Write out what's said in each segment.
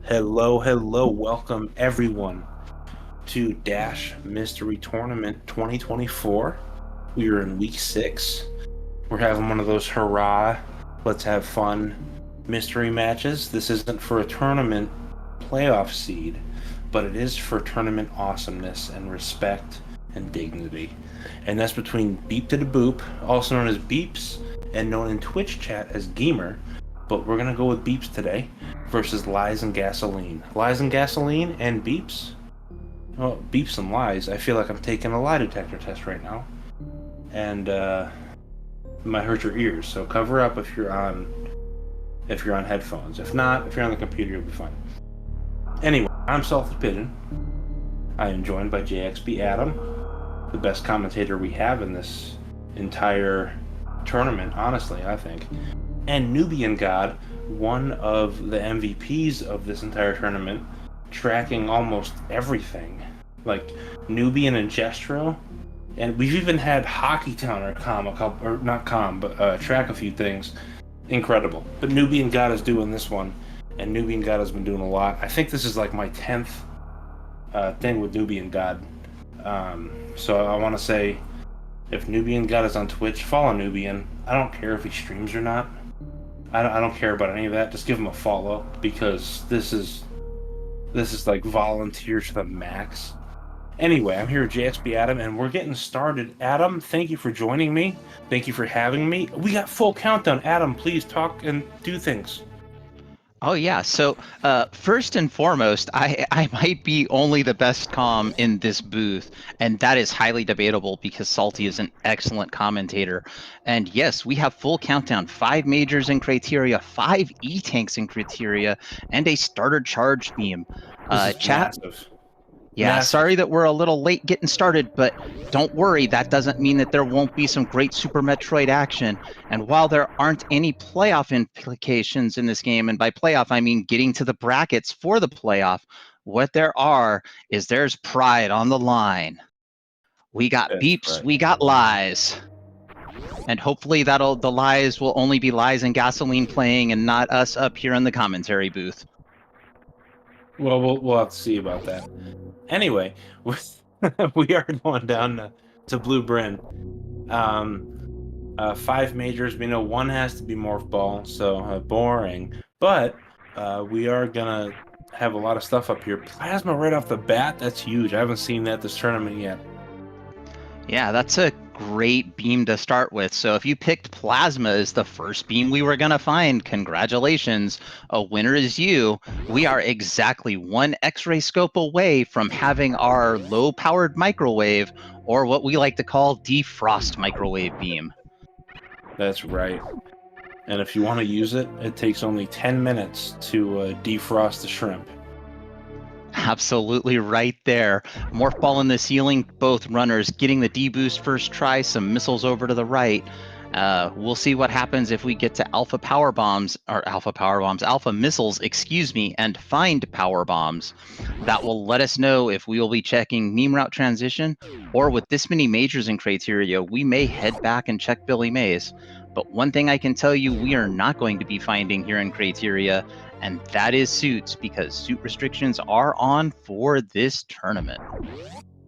Hello, hello, welcome everyone to Dash Mystery Tournament 2024. We are in week 6. We're having one of those hurrah, let's have fun mystery matches. This isn't for a tournament playoff seed, but it is for tournament awesomeness and respect and dignity. And that's between BeeptodahBoop, also known as Beeps, and known in Twitch chat as Gamer. But we're gonna go with Beeps today versus Lies and Gasoline. Lies and Gasoline and Beeps? Well, Beeps and Lies. I feel like I'm taking a lie detector test right now. And it might hurt your ears, so cover up if you're on headphones. If not, if you're on the computer, you'll be fine. Anyway, I'm Salty Pigeon. I am joined by JXB Adam, the best commentator we have in this entire tournament, honestly, I think. And Nubian God, one of the MVPs of this entire tournament, tracking almost everything. Like Nubian and Jestro. And we've even had Hockey Town or track a few things. Incredible. But Nubian God is doing this one, and Nubian God has been doing a lot. I think this is like my 10th thing with Nubian God. So I want to say, if Nubian God is on Twitch, follow Nubian. I don't care if he streams or not. I don't care about any of that. Just give him a follow, because this is like volunteer to the max. Anyway, I'm here with JXB Adam, and we're getting started. Adam, thank you for joining me. Thank you for having me. We got full countdown. Adam, please talk and do things. Oh yeah, so first and foremost, I might be only the best comm in this booth, and that is highly debatable because Salty is an excellent commentator. And yes, we have full countdown, 5 majors in criteria, 5 E-tanks in criteria, and a starter charge beam. This is Chat, massive. yeah, Massive. sorry that we're a little late getting started, but don't worry, that doesn't mean that there won't be some great Super Metroid action. And while there aren't any playoff implications in this game, and by playoff I mean getting to the brackets for the playoff, what there are is there's pride on the line. We got That's beeps, right. we got lies. And hopefully the lies will only be lies and gasoline playing and not us up here in the commentary booth. Well, we'll have to see about that. Anyway, we are going down to Blue Bryn. 5 majors. We know one has to be Morph Ball, so boring. But we are gonna have a lot of stuff up here. Plasma right off the bat. That's huge. I haven't seen that this tournament yet. Yeah, that's a great beam to start with. So if you picked Plasma as the first beam we were going to find, congratulations, a winner is you. We are exactly 1 X-ray scope away from having our low-powered microwave, or what we like to call defrost microwave beam. That's right. And if you want to use it, it takes only 10 minutes to defrost the shrimp. Absolutely right there. Morph ball in the ceiling, both runners getting the D-boost first try, some missiles over to the right. We'll see what happens if we get to alpha missiles, excuse me, and find power bombs. That will let us know if we will be checking meme route transition, or with this many majors in criteria, we may head back and check Billy Mays. But one thing I can tell you we are not going to be finding here in criteria, and that is suits, because suit restrictions are on for this tournament.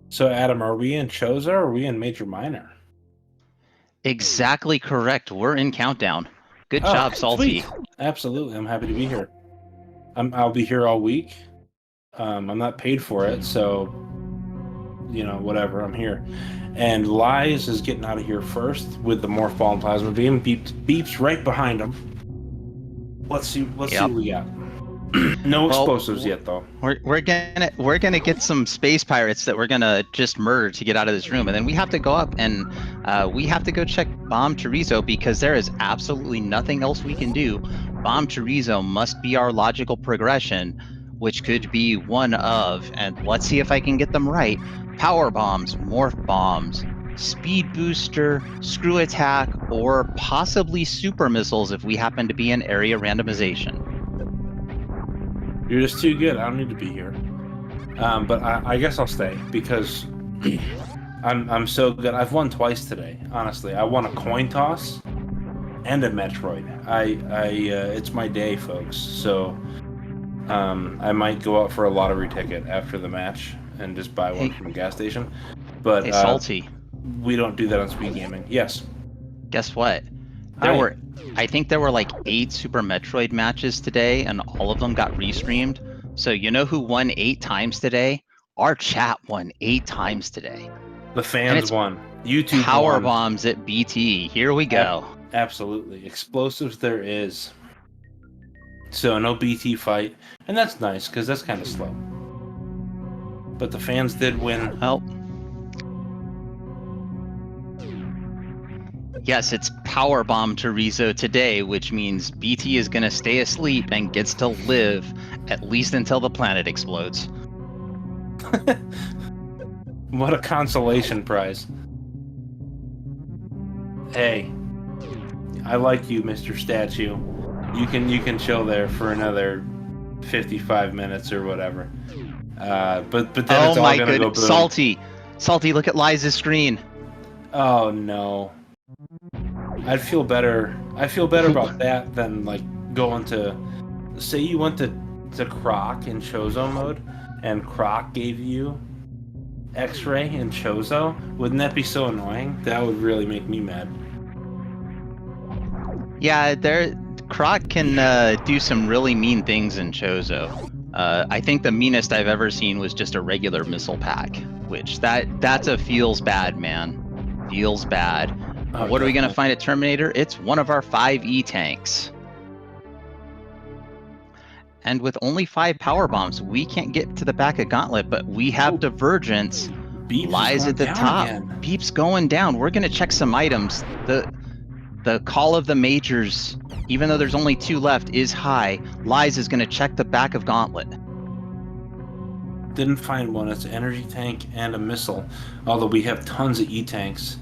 So, Adam, are we in Choza or are we in Major Minor? Exactly correct. We're in countdown. Good job, Salty. Sweet. Absolutely. I'm happy to be here. I'll be here all week. I'm not paid for it, so, whatever. I'm here. And Lies is getting out of here first with the Morph Ball and Plasma Beam. Beeps right behind him. Let's see what we got. No explosives yet, though. We're gonna get some space pirates that we're gonna just murder to get out of this room, and then we have to go up and we have to go check Bomb Chorizo, because there is absolutely nothing else we can do. Bomb Chorizo must be our logical progression, which could be one of, and let's see if I can get them right, power bombs, morph bombs, speed booster, screw attack, or possibly super missiles if we happen to be in area randomization. You're just too good. I don't need to be here. But I guess I'll stay, because I'm so good. I've won twice today, honestly. I won a coin toss and a Metroid. It's my day, folks. So I might go out for a lottery ticket after the match and just buy one Hey, from the gas station. But hey, Salty. we don't do that on Speed Gaming. Yes. Guess what? Hi. I think there were like 8 Super Metroid matches today, and all of them got restreamed. So you know who won 8 times today? Our chat won 8 times today. The And fans it's won. YouTube power won. bombs at BT. Here we go. Absolutely. Explosives there is. So no BT fight. And that's nice, because that's kind of slow. But the fans did win. Well, yes, it's power bomb to Rizzo today, which means BT is going to stay asleep and gets to live at least until the planet explodes. What a consolation prize. Hey, I like you, Mr. Statue. You can chill there for another 55 minutes or whatever. But then it's all gonna go boom. Salty, look at Liza's screen. Oh no. I feel better about that than like going to, say you went to Croc in Chozo mode and Croc gave you X-ray in Chozo. Wouldn't that be so annoying? That would really make me mad. Yeah, Croc can do some really mean things in Chozo. I think the meanest I've ever seen was just a regular missile pack, which that's a feels bad, man. Feels bad. Oh, What are we gonna definitely. find at Terminator? It's one of our 5 E-tanks. And with only 5 power bombs, we can't get to the back of Gauntlet, but we have Divergence. Beeps is Lies going at the down top. again. Beep's going down. We're gonna check some items. The call of the majors, even though there's only 2 left, is high. Lies is gonna check the back of Gauntlet. Didn't find one. It's an energy tank and a missile. Although we have tons of E-tanks.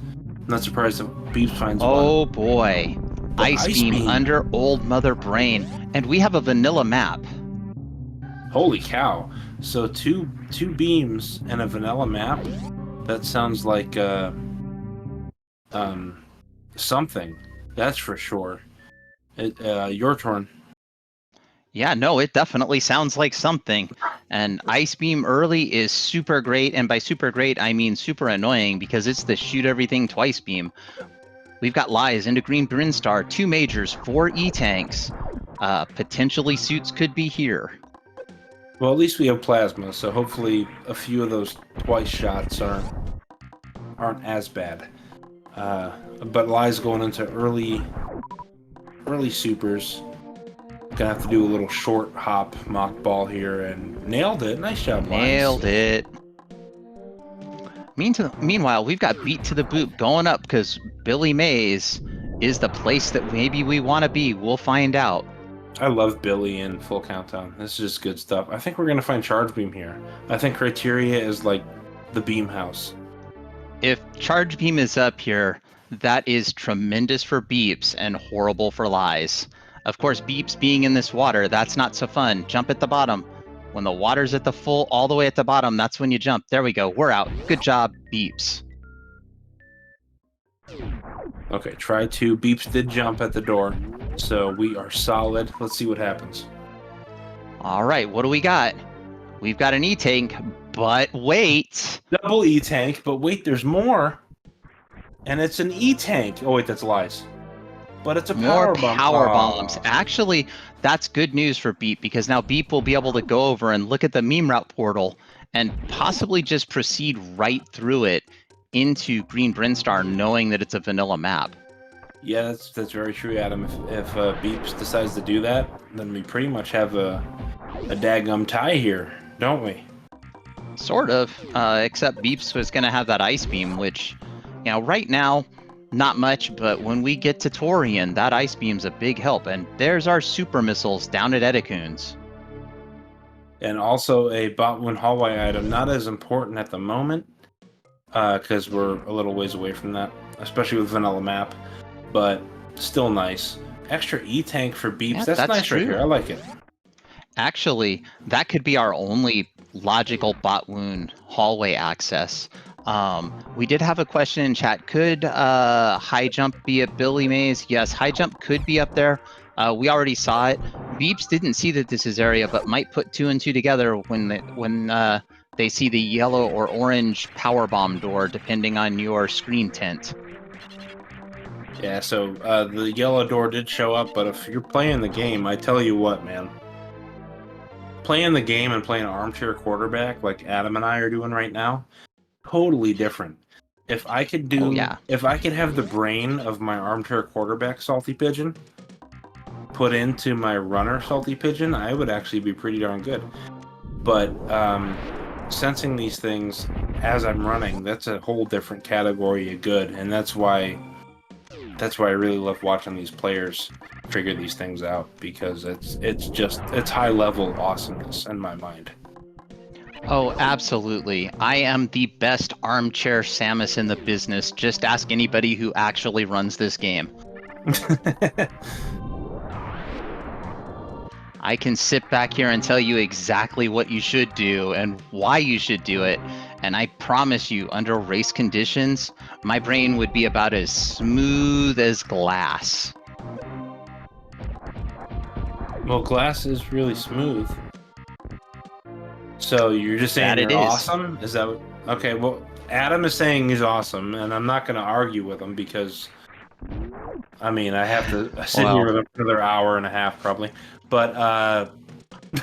Not surprised if Beeps finds one. Oh boy. But Ice beam under Old Mother Brain. And we have a vanilla map. Holy cow. So two beams and a vanilla map? That sounds like something. That's for sure. Your turn. Yeah, no, it definitely sounds like something. And Ice Beam early is super great, and by super great, I mean super annoying, because it's the shoot everything twice beam. We've got Lies into Green Brinstar, 2 majors, 4 E-tanks. Potentially suits could be here. Well, at least we have plasma, so hopefully a few of those twice shots aren't as bad. But Lies going into early supers. Gonna have to do a little short hop mock ball here, and nailed it. Nice job, Lies. Nailed it. Meanwhile, we've got Beat to the Boop going up, because Billy Mays is the place that maybe we want to be. We'll find out. I love Billy in Full Countdown. This is just good stuff. I think we're gonna find Charge Beam here. I think Criteria is like the beam house. If Charge Beam is up here, that is tremendous for Beeps and horrible for Lies. Of course, Beeps being in this water, that's not so fun. Jump at the bottom. When the water's at the full, all the way at the bottom, that's when you jump. There we go. We're out. Good job, Beeps. Okay, try 2. Beeps did jump at the door, so we are solid. Let's see what happens. All right, what do we got? We've got an E-tank, but wait. Double E-tank, but wait, there's more. And it's an E-tank. Oh, wait, that's Lies. But it's a More bomb. power bombs. Actually, that's good news for Beep, because now Beep will be able to go over and look at the meme route portal and possibly just proceed right through it into Green Brinstar, knowing that it's a vanilla map. Yeah, that's very true, Adam. If Beeps decides to do that, then we pretty much have a daggum tie here, don't we? Sort of, except Beeps was going to have that Ice Beam, which, you know, right now, not much, but when we get to Torian, that Ice Beam's a big help. And there's our super missiles down at Edicoons. And also a Botwoon hallway item, not as important at the moment, because we're a little ways away from that, especially with vanilla map, but still nice. Extra E-tank for Beeps, Yeah, that's nice true. right here, I like it. Actually, that could be our only logical Botwoon hallway access. We did have a question in chat. Could high jump be at Billy Mays? Yes, high jump could be up there. We already saw it. Beeps didn't see that this is area, but might put 2 and 2 together when they see the yellow or orange power bomb door, depending on your screen tint. Yeah, so the yellow door did show up, but if you're playing the game, I tell you what, man. Playing the game and playing armchair quarterback like Adam and I are doing right now, totally different. If I could do, Oh, yeah. if I could have the brain of my armchair quarterback Salty Pigeon put into my runner Salty Pigeon, I would actually be pretty darn good. But sensing these things as I'm running, that's a whole different category of good, and that's why I really love watching these players figure these things out, because it's high level awesomeness in my mind. Oh, absolutely. I am the best armchair Samus in the business. Just ask anybody who actually runs this game. I can sit back here and tell you exactly what you should do and why you should do it. And I promise you, under race conditions, my brain would be about as smooth as glass. Well, glass is really smooth. So you're just saying That you're it is. awesome? Is that what... Okay, well, Adam is saying he's awesome, and I'm not going to argue with him because, I mean, I have to sit here with him for another hour and a half probably. But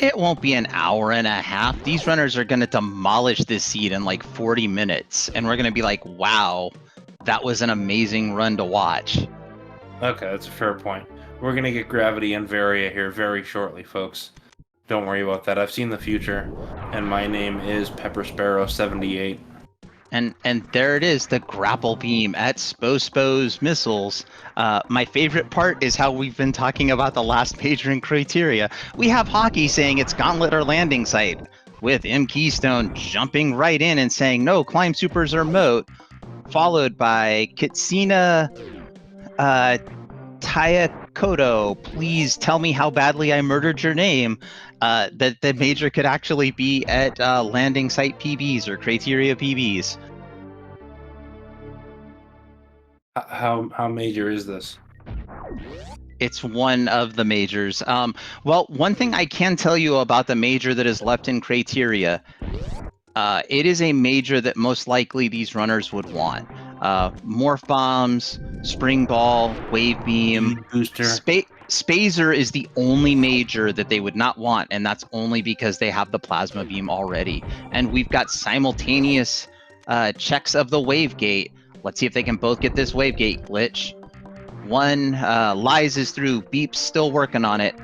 it won't be an hour and a half. These runners are going to demolish this seed in like 40 minutes, and we're going to be like, wow, that was an amazing run to watch. Okay, that's a fair point. We're going to get Gravity and Varia here very shortly, folks. Don't worry about that. I've seen the future, and my name is Pepper Sparrow 78. And there it is, the grapple beam at Spo-Spo's missiles. My favorite part is how we've been talking about the last major in criteria. We have Hockey saying it's Gauntlet or landing site, with M. Keystone jumping right in and saying, no, climb supers or moat, followed by Kitsina Tayakoto, please tell me how badly I murdered your name. That the major could actually be at landing site PBs or criteria PBs. How major is this? It's one of the majors. Well, one thing I can tell you about the major that is left in criteria, it is a major that most likely these runners would want. Morph bombs, spring ball, wave beam, booster. Spazer is the only major that they would not want, and that's only because they have the plasma beam already. And we've got simultaneous checks of the wave gate. Let's see if they can both get this wave gate glitch. One, Lies is through, Beep's still working on it.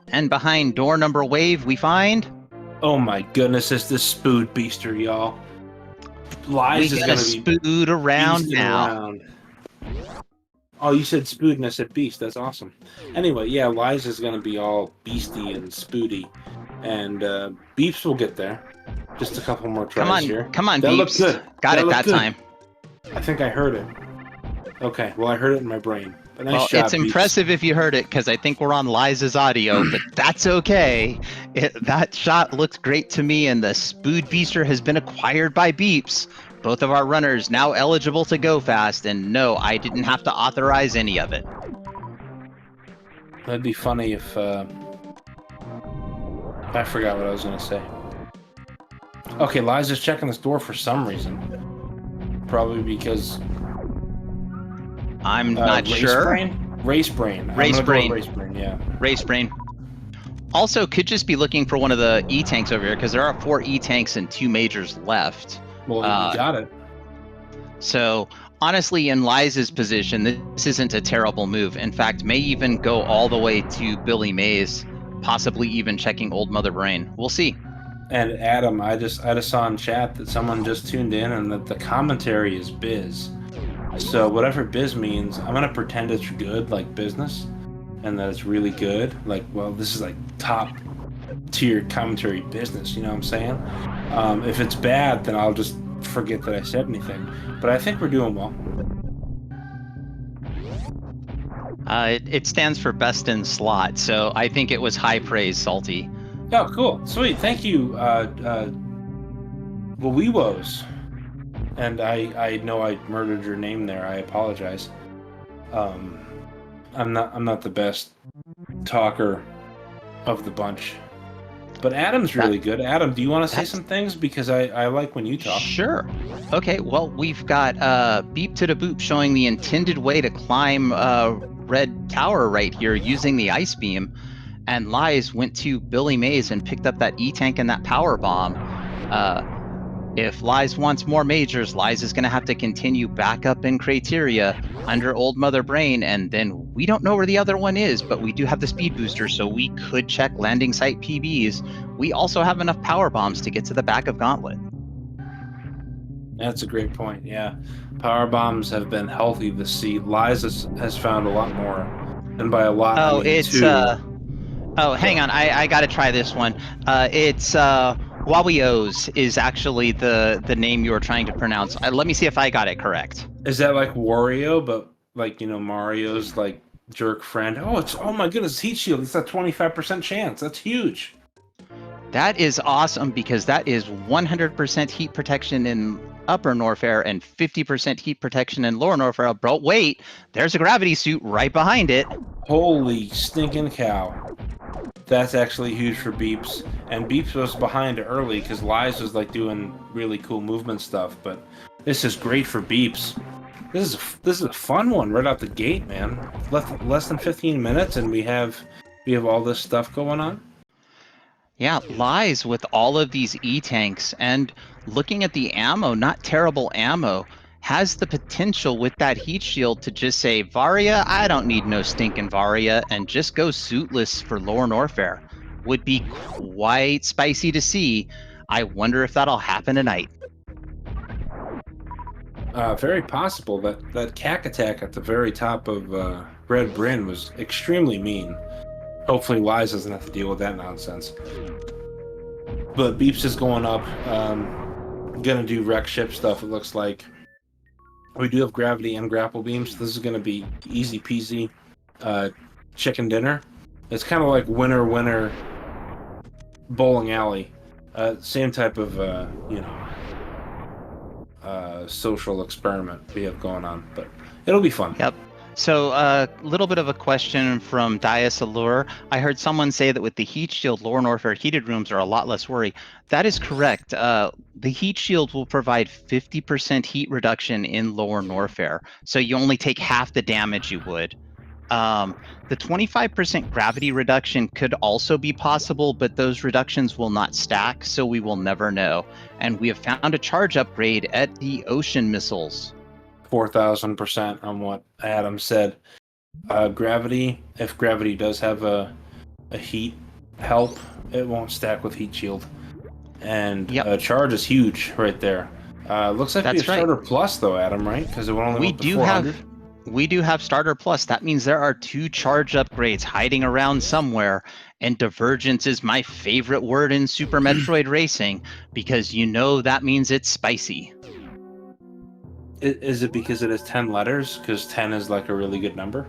And behind door number wave, we find... Oh my goodness, it's this Spood Beaster, y'all. Lies is going to be Spood around now. Oh, you said Spood and I said Beast. That's awesome. Anyway, yeah, Lies is going to be all beasty and spoody. And Beeps will get there. Just a couple more tries here. Come on, that Beeps. Looked good. Got it that time. I think I heard it. Okay, well, I heard it in my brain. But nice job, it's Beeps. impressive if you heard it, because I think we're on Liza's audio, but that's okay. That shot looked great to me, and the Spood Beaster has been acquired by Beeps. Both of our runners now eligible to go fast, and no, I didn't have to authorize any of it. That'd be funny if... I forgot what I was going to say. Okay, Liza's checking this door for some reason. Probably because... I'm not sure. Race brain, yeah. Race brain. Also, could just be looking for one of the E-tanks over here, because there are 4 E-tanks and 2 majors left. Well, you got it. So, honestly, in Liza's position, this isn't a terrible move. In fact, may even go all the way to Billy Mays, possibly even checking Old Mother Brain. We'll see. And Adam, I just saw in chat that someone just tuned in and that the commentary is biz. So whatever biz means, I'm gonna pretend it's good, like business, and that it's really good. Like, well, this is like top tier commentary business. You know what I'm saying? If it's bad, then I'll just forget that I said anything. But I think we're doing well. It stands for best in slot, so I think it was high praise, Salty. Oh, cool, sweet, thank you, Wawiwos. And I know I murdered your name there. I apologize. I'm not the best talker of the bunch. But Adam's really good. Adam, do you want to say some things? Because I like when you talk. Sure. Okay, well, we've got BeeptodahBoop showing the intended way to climb Red Tower right here using the ice beam. And Lies went to Billy Mays and picked up that E-Tank and that power bomb. If Lies wants more majors, Lies is going to have to continue back up in Criteria under Old Mother Brain, and then we don't know where the other one is, but we do have the speed booster, so we could check landing site PBs. We also have enough power bombs to get to the back of Gauntlet. That's a great point, yeah. Power bombs have been healthy this seed. Lies has found a lot more, and by a lot, I mean it's, two. Oh, hang on, I gotta try this one. It's, Wawios is actually the name you were trying to pronounce. Let me see if I got it correct. Is that like Wario, but like, you know, Mario's like jerk friend? Oh my goodness, heat shield. It's a 25% chance. That's huge. That is awesome because that is 100% heat protection in Upper Norfair and 50% heat protection in Lower Norfair. Bro, wait, there's a gravity suit right behind it. Holy stinking cow. That's actually huge for Beeps. And Beeps was behind early because Lies was like doing really cool movement stuff, but this is great for Beeps. This is a fun one right out the gate, man. Less than 15 minutes and we have all this stuff going on. Yeah, Lies with all of these E-tanks, and looking at the ammo, not terrible ammo, has the potential with that heat shield to just say, Varia, I don't need no stinking Varia, and just go suitless for Lower Norfair. Would be quite spicy to see. I wonder if that'll happen tonight. Very possible. That cack attack at the very top of Red Bryn was extremely mean. Hopefully Lies doesn't have to deal with that nonsense. But Beeps is going up. Gonna do wreck ship stuff, it looks like. We do have gravity and grapple beams. This is gonna be easy peasy chicken dinner. It's kind of like winner bowling alley. Same type of social experiment we have going on, but it'll be fun. Yep. So a little bit of a question from Dias Allure. I heard someone say that with the heat shield, Lower Norfair heated rooms are a lot less worry. That is correct. The heat shield will provide 50% heat reduction in Lower Norfair, so you only take half the damage you would. The 25% gravity reduction could also be possible, but those reductions will not stack, so we will never know. And we have found a charge upgrade at the ocean missiles. 4,000% on what Adam said. Gravity, if gravity does have a heat help, it won't stack with heat shield. And charge is huge right there. Looks like we have Starter Plus though, Adam, right? Because it will only go to 400. We do have Starter Plus. That means there are 2 charge upgrades hiding around somewhere. And divergence is my favorite word in Super Metroid Racing because you know that means it's spicy. Is it because it has 10 letters? Because 10 is like a really good number?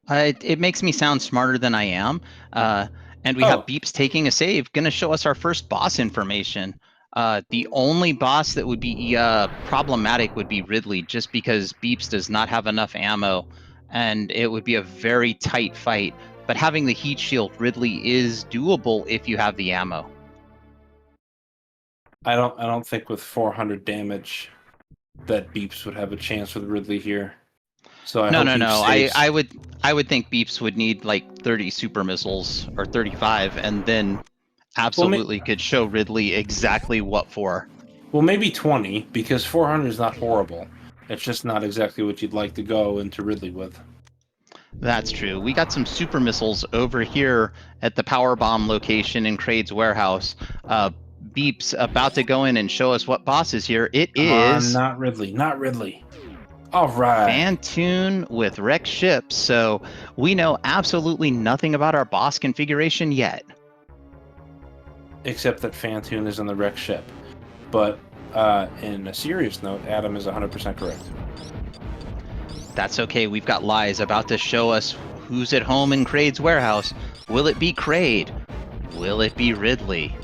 It makes me sound smarter than I am. And we have Beeps taking a save, going to show us our first boss information. The only boss that would be problematic would be Ridley, just because Beeps does not have enough ammo, and it would be a very tight fight. But having the heat shield, Ridley is doable if you have the ammo. I don't think with 400 damage that Beeps would have a chance with Ridley here. So No. I would think Beeps would need like 30 super missiles or 35, and then absolutely could show Ridley exactly what for. Well, maybe 20, because 400 is not horrible. It's just not exactly what you'd like to go into Ridley with. That's true. We got some super missiles over here at the power bomb location in Kraid's warehouse. Beep's about to go in and show us what boss is here. It is not Ridley. All right. Fantoon with wreck ship. So we know absolutely nothing about our boss configuration yet. Except that Fantoon is on the wreck ship. But in a serious note, Adam is 100% correct. That's okay. We've got Lies about to show us who's at home in Kraid's warehouse. Will it be Kraid? Will it be Ridley?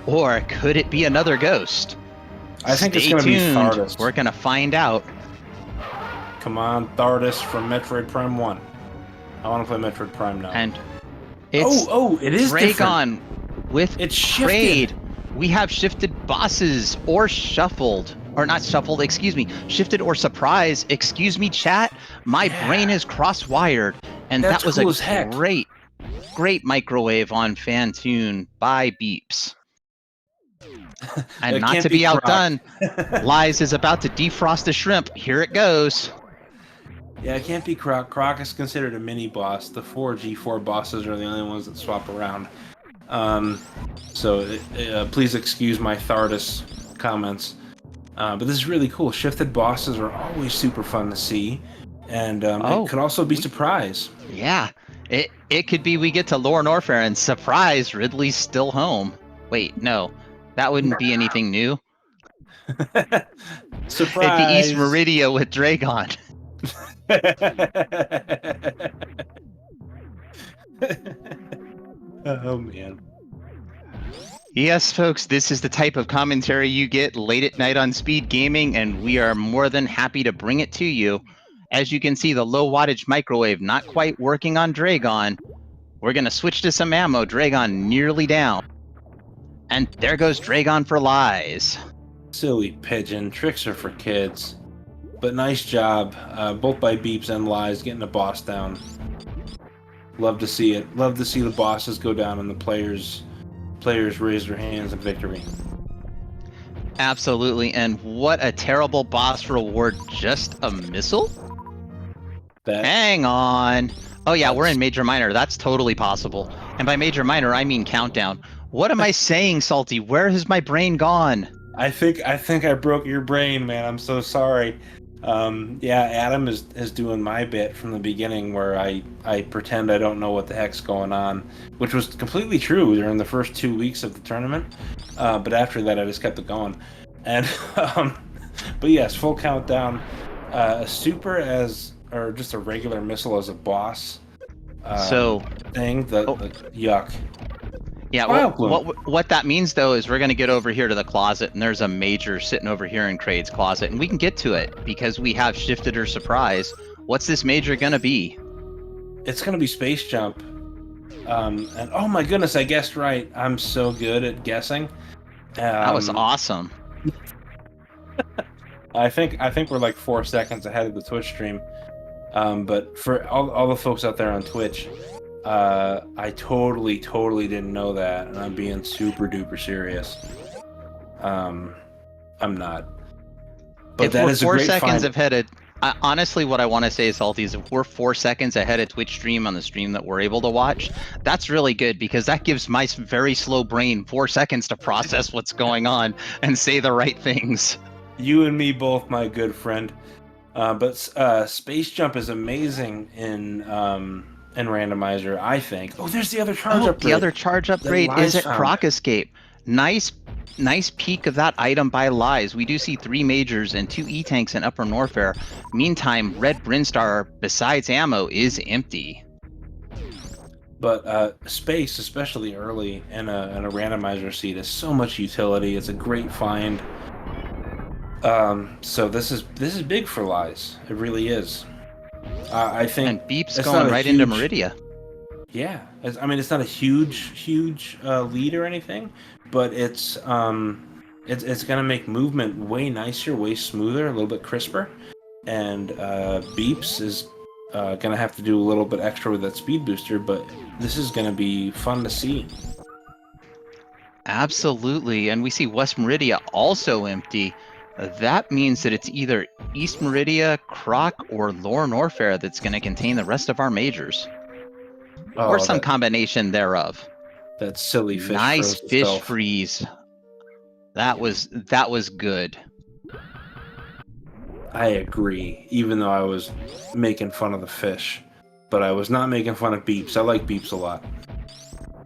Or could it be another ghost? I think it's going to be Thardus. We're going to find out. Come on, Thardus from Metroid Prime 1. I want to play Metroid Prime now. And it's it is different. Dragon with It's Kraid. shifted. We have shifted bosses or shuffled. Or not shuffled, excuse me. Shifted or surprise. Excuse me, chat. My brain is cross-wired. And That's that was cool a as heck. great microwave on Fantune by Beeps. And It not can't to be be outdone, Lies is about to defrost a shrimp. Here it goes. Yeah, it can't be Croc. Croc is considered a mini boss. The 4G4 bosses are the only ones that swap around. Please excuse my Thardus comments. But this is really cool. Shifted bosses are always super fun to see. And it could also be surprise. Yeah. It could be we get to Lore Norfair and surprise, Ridley's still home. Wait, no. That wouldn't be anything new. Surprise! It'd be East Meridia with Dragon. Oh, man. Yes, folks, this is the type of commentary you get late at night on SpeedGaming, and we are more than happy to bring it to you. As you can see, the low wattage microwave not quite working on Dragon. We're going to switch to some ammo. Dragon nearly down. And there goes Dragon for Lies. Silly pigeon. Tricks are for kids. But nice job, both by Beeps and Lies, getting the boss down. Love to see it. Love to see the bosses go down and the players raise their hands in victory. Absolutely, and what a terrible boss reward. Just a missile? Hang on. Oh yeah, we're in Major Minor. That's totally possible. And by Major Minor, I mean countdown. What am I saying, Salty? Where has my brain gone? I think I broke your brain, man. I'm so sorry. Yeah, Adam is doing my bit from the beginning where I pretend I don't know what the heck's going on, which was completely true during the first 2 weeks of the tournament. But after that, I just kept it going. And but yes, full countdown. Super as or just a regular missile as a boss. Thing. The yuck. Yeah, what that means, though, is we're going to get over here to the closet, and there's a major sitting over here in Kraid's closet, and we can get to it because we have shifted or surprise. What's this major going to be? It's going to be Space Jump. And oh my goodness, I guessed right. I'm so good at guessing. That was awesome. I think we're like 4 seconds ahead of the Twitch stream. But for all the folks out there on Twitch, I totally didn't know that, and I'm being super duper serious. I'm not. But if that we're is 4 a great seconds find. ahead, honestly, what I want to say is, Salty, is if we're 4 seconds ahead of Twitch stream on the stream that we're able to watch, that's really good because that gives my very slow brain 4 seconds to process what's going on and say the right things. You and me both, my good friend. But Space Jump is amazing in Randomizer, I think. Oh, there's the other charge upgrade. The other charge upgrade is at Croc Escape. Nice peek of that item by Lies. We do see 3 majors and 2 E-tanks in Upper Norfair. Meantime, Red Brinstar, besides ammo, is empty. But space, especially early in a randomizer seat, is so much utility. It's a great find. So this is big for Lies. It really is. I think. And Beep's going right into Meridia. Yeah, I mean it's not a huge lead or anything, but it's gonna make movement way nicer, way smoother, a little bit crisper, and Beeps is gonna have to do a little bit extra with that speed booster, but this is gonna be fun to see. Absolutely, and we see West Meridia also empty. That means that it's either East Meridia, Croc, or Lore Norfair that's going to contain the rest of our majors. Or some combination thereof. That silly fish. Nice fish freeze. That was good. I agree, even though I was making fun of the fish. But I was not making fun of Beeps. I like Beeps a lot.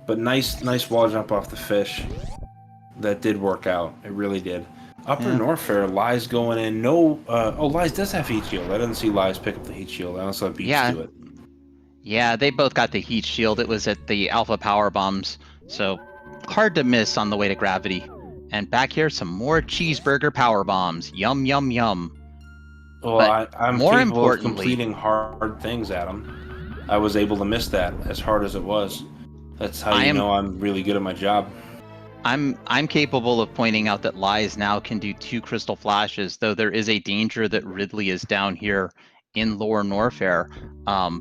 But nice wall jump off the fish. That did work out. It really did. Upper Norfair, Lies going in. No, Lies does have heat shield. I didn't see Lies pick up the heat shield. I also have Beeps do it. Yeah, they both got the heat shield. It was at the Alpha Power Bombs, so hard to miss on the way to Gravity. And back here, some more cheeseburger power bombs. Yum, yum, yum. Well, I'm more capable of completing hard things, Adam. I was able to miss that as hard as it was. That's how you know I'm really good at my job. I'm capable of pointing out that Lies now can do 2 crystal flashes, though there is a danger that Ridley is down here in Lower Norfair.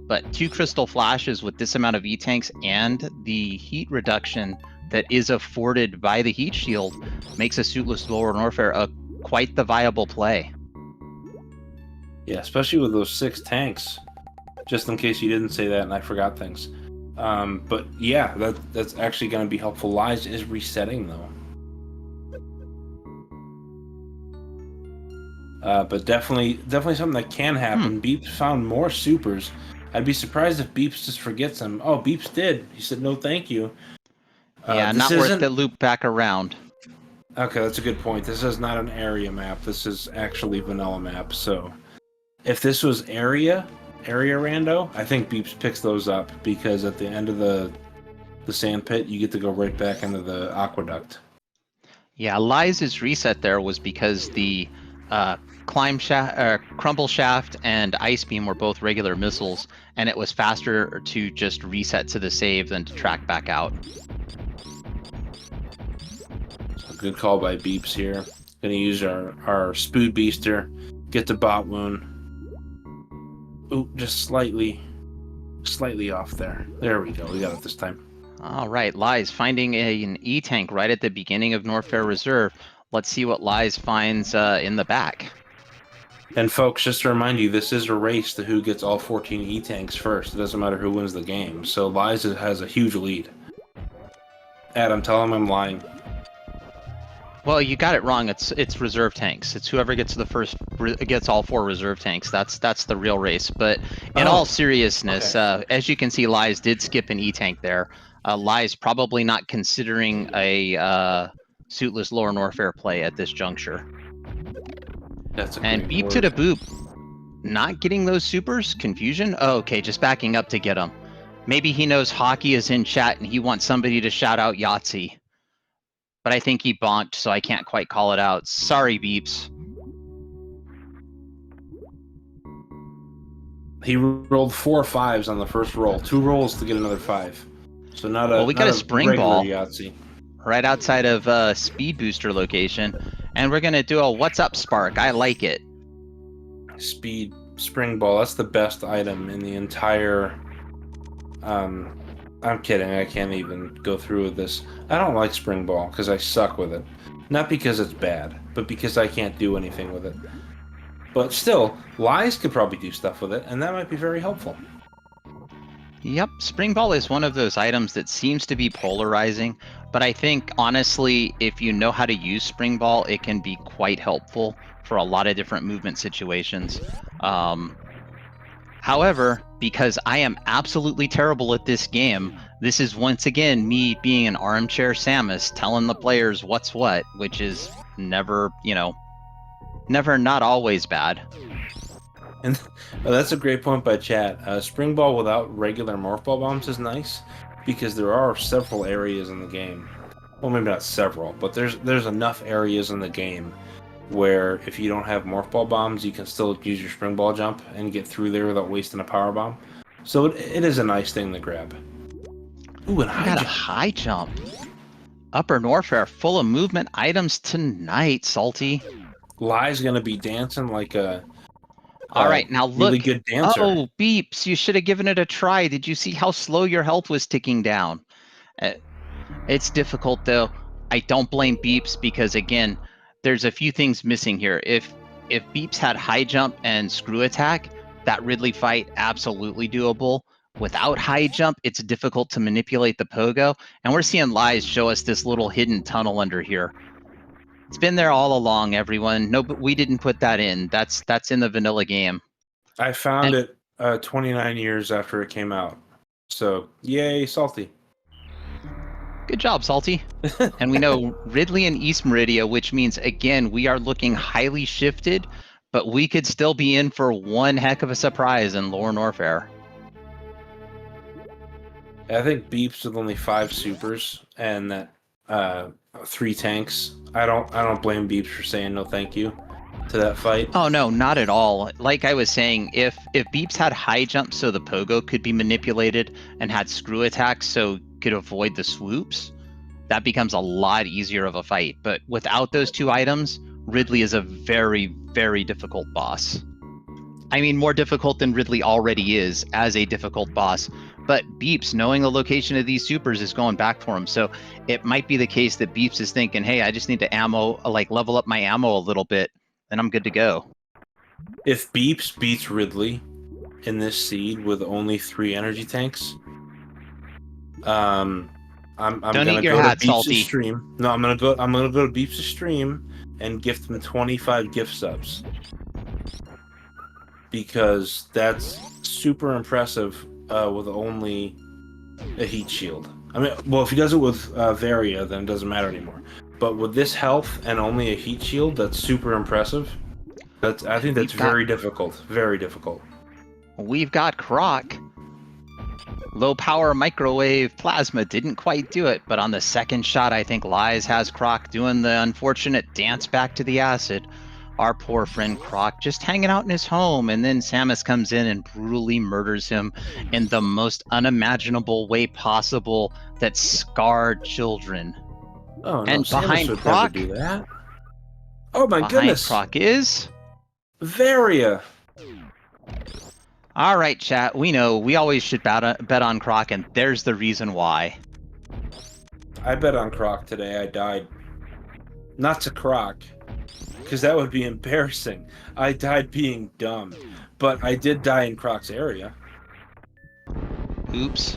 But 2 crystal flashes with this amount of E-tanks and the heat reduction that is afforded by the heat shield makes a suitless Lower Norfair quite the viable play. Yeah, especially with those 6 tanks. Just in case you didn't say that and I forgot things. But yeah, that's actually going to be helpful. Lies is resetting though. But definitely something that can happen. Beeps found more supers. I'd be surprised if Beeps just forgets them. Oh, Beeps did. He said no, thank you. Yeah, not worth the loop back around. Okay, that's a good point. This is not an area map. This is actually vanilla map. So, if this was area rando, I think Beeps picks those up because at the end of the sand pit, you get to go right back into the aqueduct. Yeah, Lies' reset there was because the crumble shaft and ice beam were both regular missiles, and it was faster to just reset to the save than to track back out. So good call by Beeps here. Gonna use our Spood Beaster, get the bot wound. Ooh, just slightly off there. There we go. We got it this time. All right, Lies finding an E-tank right at the beginning of Norfair Reserve. Let's see what Lies finds in the back. And folks, just to remind you, this is a race to who gets all 14 E-tanks first. It doesn't matter who wins the game. So Lies has a huge lead. Adam, tell him I'm lying. Well, you got it wrong. It's reserve tanks. It's whoever gets the first gets all 4 reserve tanks. That's the real race. But in all seriousness, okay. As you can see, Lies did skip an E-tank there. Lies probably not considering a suitless Lower Norfair play at this juncture. That's a and BeeptodahBoop not getting those supers. Confusion. Oh, okay, just backing up to get them. Maybe he knows hockey is in chat and he wants somebody to shout out Yahtzee. But I think he bonked, so I can't quite call it out. Sorry, Beeps. He rolled 4 5s on the first roll. 2 rolls to get another 5. So not a. Well, we got a spring ball Yahtzee. Right outside of Speed Booster location, and we're gonna do a "What's up, Spark?" I like it. Speed spring ball. That's the best item in the entire. I'm kidding. I can't even go through with this. I don't like spring ball because I suck with it. Not because it's bad, but because I can't do anything with it. But still, Lies could probably do stuff with it, and that might be very helpful. Yep, Spring Ball is one of those items that seems to be polarizing, but I think, honestly, if you know how to use Spring Ball, it can be quite helpful for a lot of different movement situations. However, because I am absolutely terrible at this game, this is once again me being an armchair Samus telling the players what's what, which is never, never not always bad. And that's a great point by chat. Spring Ball without regular Morph Ball bombs is nice because there are several areas in the game. Well, maybe not several, but there's enough areas in the game where if you don't have Morph Ball bombs, you can still use your Spring Ball jump and get through there without wasting a power bomb. So it is a nice thing to grab. Ooh, and I got a high jump. Upper Norfair full of movement items tonight, Salty. Lie's gonna be dancing like a. All right, now look. Really good dancer. Oh, Beeps, you should have given it a try. Did you see how slow your health was ticking down? It's difficult, though. I don't blame Beeps because, again, there's a few things missing here. If Beeps had high jump and screw attack, that Ridley fight, absolutely doable. Without high jump, it's difficult to manipulate the pogo. And we're seeing Lies show us this little hidden tunnel under here. It's been there all along, everyone. No, but we didn't put that in. That's in the vanilla game. I found it 29 years after it came out. So, yay, Salty. Good job, Salty. And we know Ridley and East Meridia, which means, again, we are looking highly shifted, but we could still be in for one heck of a surprise in Lower Norfair. I think Beeps with only 5 supers and that 3 tanks. I don't blame Beeps for saying no thank you. to that fight? Oh no, not at all. Like I was saying, if Beeps had high jump so the pogo could be manipulated and had screw attacks so could avoid the swoops, that becomes a lot easier of a fight. But without those two items, Ridley is a very, very difficult boss. I mean, more difficult than Ridley already is as a difficult boss. But Beeps, knowing the location of these supers, is going back for him. So it might be the case that Beeps is thinking, hey, I just need to level up my ammo a little bit, and I'm good to go. If Beeps beats Ridley in this seed with only 3 energy tanks, I'm Don't gonna eat your go hat, to Beeps' Salty. stream. No, I'm gonna go to Beeps' stream and gift him 25 gift subs. Because that's super impressive with only a heat shield. I mean, well, if he does it with Varia, then it doesn't matter anymore. But with this health and only a heat shield, that's super impressive. I think that's very difficult. Very difficult. We've got Croc. Low power microwave plasma didn't quite do it, but on the second shot, I think Lies has Croc doing the unfortunate dance back to the acid. Our poor friend Croc just hanging out in his home, and then Samus comes in and brutally murders him in the most unimaginable way possible that scarred children. Oh no, and Samus behind would Croc, never do that. Oh my behind goodness! Croc is Varia. All right, chat. We know we always should bet on Croc, and there's the reason why. I bet on Croc today. I died. Not to Croc, because that would be embarrassing. I died being dumb, but I did die in Croc's area. Oops.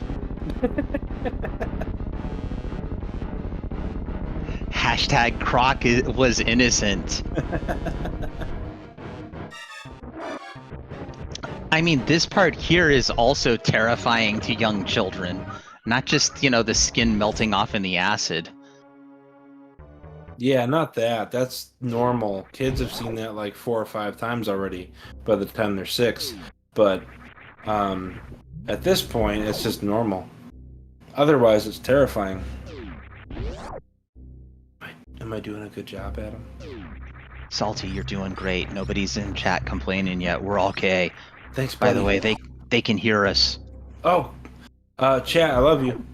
Hashtag Croc was innocent. I mean, this part here is also terrifying to young children. Not just, the skin melting off in the acid. Yeah, not that. That's normal. Kids have seen that like 4 or 5 times already by the time they're 6. But at this point, it's just normal. Otherwise, it's terrifying. Am I doing a good job, Adam? Salty, you're doing great. Nobody's in chat complaining yet. We're okay. Thanks, buddy. By the way, they can hear us. Oh, chat, I love you.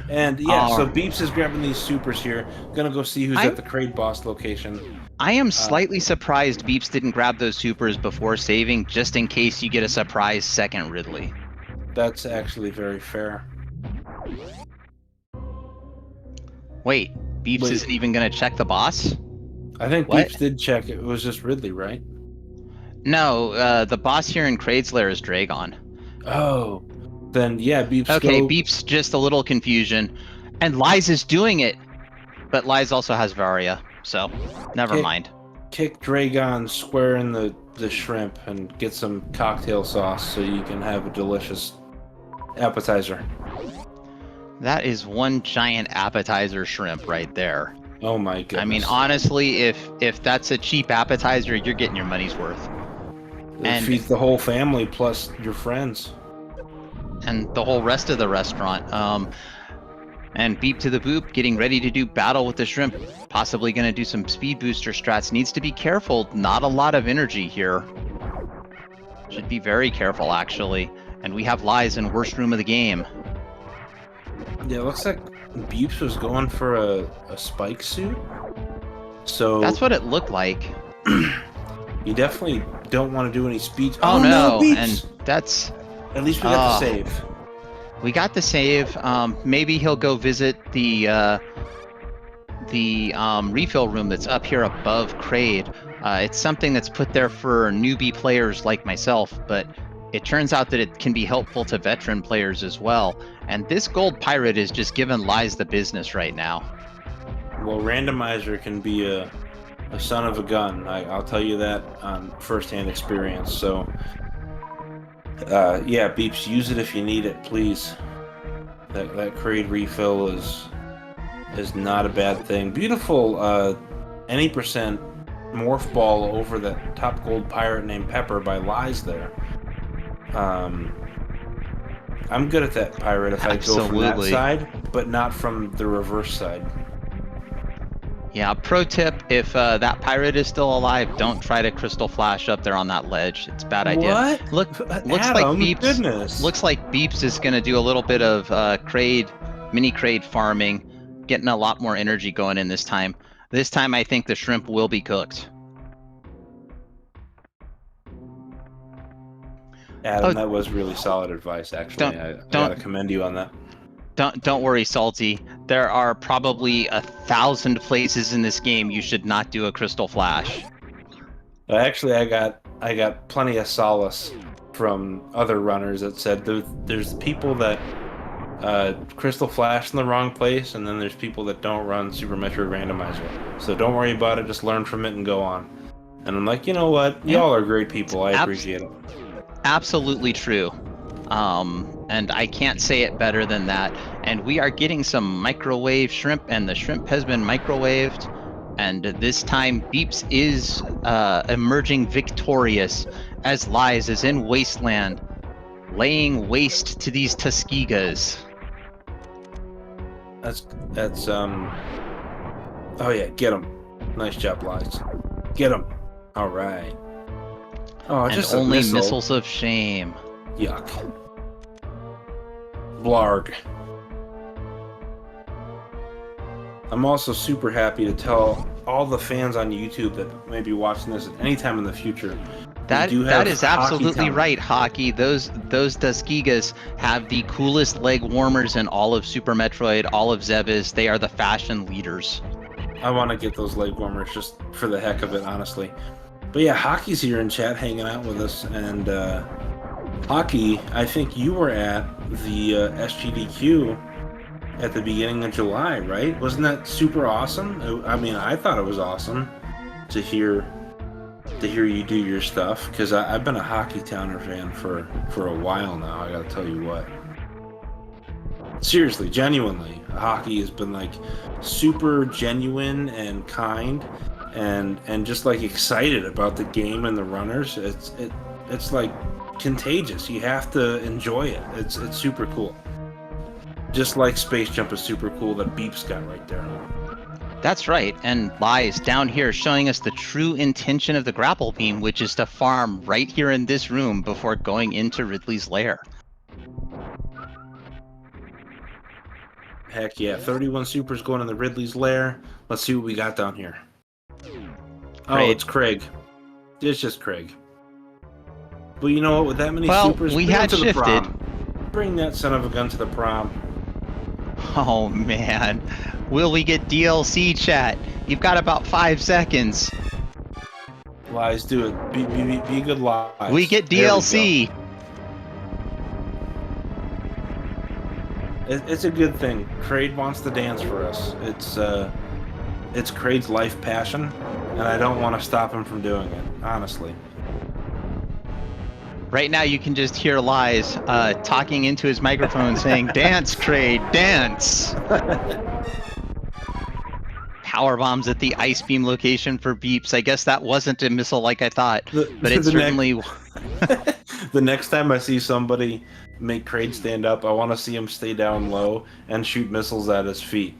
And yeah, so Beeps is grabbing these supers here. Gonna go see who's at the Kraid boss location. I am slightly surprised Beeps didn't grab those supers before saving, just in case you get a surprise second Ridley. That's actually very fair. Wait, Beeps isn't even gonna check the boss? I think Beeps did check. It was just Ridley, right? No, the boss here in Kraid's Lair is Dragon. Oh, then yeah, Beeps. Okay, Beeps, just a little confusion. And Lies is doing it, but Lies also has Varia, so never mind. Kick Dragon square in the shrimp and get some cocktail sauce so you can have a delicious appetizer. That is one giant appetizer shrimp right there. Oh my goodness. I mean, honestly, if that's a cheap appetizer, you're getting your money's worth. It feeds the whole family plus your friends. And the whole rest of the restaurant. And BeeptodahBoop getting ready to do battle with the shrimp. Possibly going to do some speed booster strats. Needs to be careful. Not a lot of energy here. Should be very careful, actually. And we have Lies in worst room of the game. Yeah, it looks like Beeps was going for a spike suit. So that's what it looked like. You definitely don't want to do any speed. Oh no, and that's... At least we got the save. We got the save. Maybe he'll go visit the refill room that's up here above Kraid. It's something that's put there for newbie players like myself, but it turns out that it can be helpful to veteran players as well. And this gold pirate is just giving Lies the business right now. Well, Randomizer can be a son of a gun. I'll tell you that on first-hand experience. So, yeah, Beeps, use it if you need it, please. That Kraid refill is not a bad thing. Beautiful any percent morph ball over the top gold pirate named Pepper by Lies there. I'm good at that pirate if I go from that side, but not from the reverse side. Yeah, pro tip, if that pirate is still alive, don't try to crystal flash up there on that ledge. It's a bad idea. What? Looks Adam, goodness. like Beeps is going to do a little bit of mini crate farming, getting a lot more energy going in this time. This time I think the shrimp will be cooked. Adam, Oh, that was really solid advice, actually. I gotta commend you on that. Don't worry, Salty. There are probably 1,000 places in this game you should not do a crystal flash. Actually, I got plenty of solace from other runners that said there's people that crystal flash in the wrong place, and then there's people that don't run Super Metroid Randomizer. So don't worry about it. Just learn from it and go on. And I'm like, you know what? Y'all are great people. I appreciate it. Absolutely true. And I can't say it better than that. And we are getting some microwave shrimp, and the shrimp has been microwaved. And this time, Beeps is emerging victorious as Lies is in Wasteland, laying waste to these Tuskegas. That's Oh yeah, get him. Nice job, Lies. Get him. All right. Oh, and just only missiles of shame. Yuck. Blarg. I'm also super happy to tell all the fans on YouTube that may be watching this at any time in the future. That is absolutely right, Hockey. Those Tuskegas have the coolest leg warmers in all of Super Metroid, all of Zebes. They are the fashion leaders. I want to get those leg warmers just for the heck of it, honestly. But yeah, Hockey's here in chat hanging out with us, and Hockey, I think you were at the SGDQ at the beginning of July, right? Wasn't that super awesome? I mean, I thought it was awesome to hear you do your stuff, because I've been a Hockey Towner fan for a while now. I gotta tell you what. Seriously, genuinely, Hockey has been like super genuine and kind, and just like excited about the game and the runners. It's like contagious. You have to enjoy it. It's super cool. Just like Space Jump is super cool that Beep's got right there. That's right, and Lies down here showing us the true intention of the grapple beam, which is to farm right here in this room before going into Ridley's lair. Heck yeah, 31 supers going in the Ridley's lair. Let's see what we got down here. Oh, it's Craig. It's just Craig. But you know what, with that many supers, we had shifted. Bring that son of a gun to the prom. Oh man, will we get DLC, chat? You've got about 5 seconds. Lies, do it. Be good, Lies. We get DLC. It's a good thing. Kraid wants to dance for us. It's Kraid's life passion, and I don't want to stop him from doing it, honestly. Right now, you can just hear Lies talking into his microphone saying, "Dance, Kraid, dance!" Power bombs at the ice beam location for Beeps. I guess that wasn't a missile like I thought, but it certainly... The next time I see somebody make Kraid stand up, I want to see him stay down low and shoot missiles at his feet.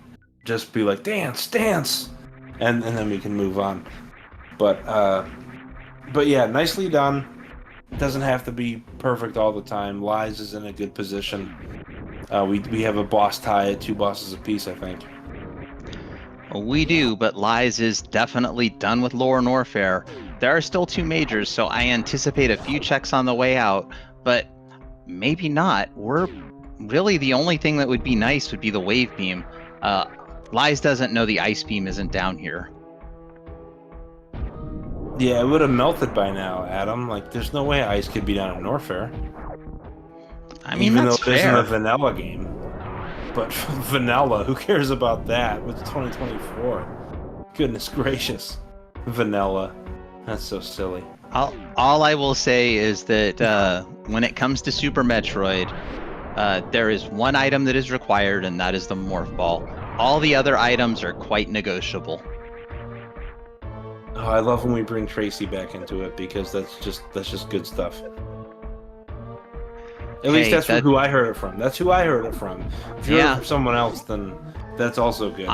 Just be like, dance, dance! And then we can move on. But yeah, nicely done. It doesn't have to be perfect all the time. Lies is in a good position. We have a boss tie at 2 bosses apiece, I think. We do, but Lies is definitely done with Lore Norfair. There are still 2 majors, so I anticipate a few checks on the way out, but maybe not. We're really the only thing that would be nice would be the wave beam. Lies doesn't know the ice beam isn't down here. Yeah, it would have melted by now, Adam. Like, there's no way ice could be down in Norfair. I mean, even that's though it fair. isn't a vanilla game. But vanilla, who cares about that? It's 2024. Goodness gracious. Vanilla. That's so silly. All I will say is that when it comes to Super Metroid, there is one item that is required, and that is the Morph Ball. All the other items are quite negotiable. Oh, I love when we bring Tracy back into it, because that's just good stuff. At least that's who I heard it from. That's who I heard it from. If you heard it from someone else, then that's also good.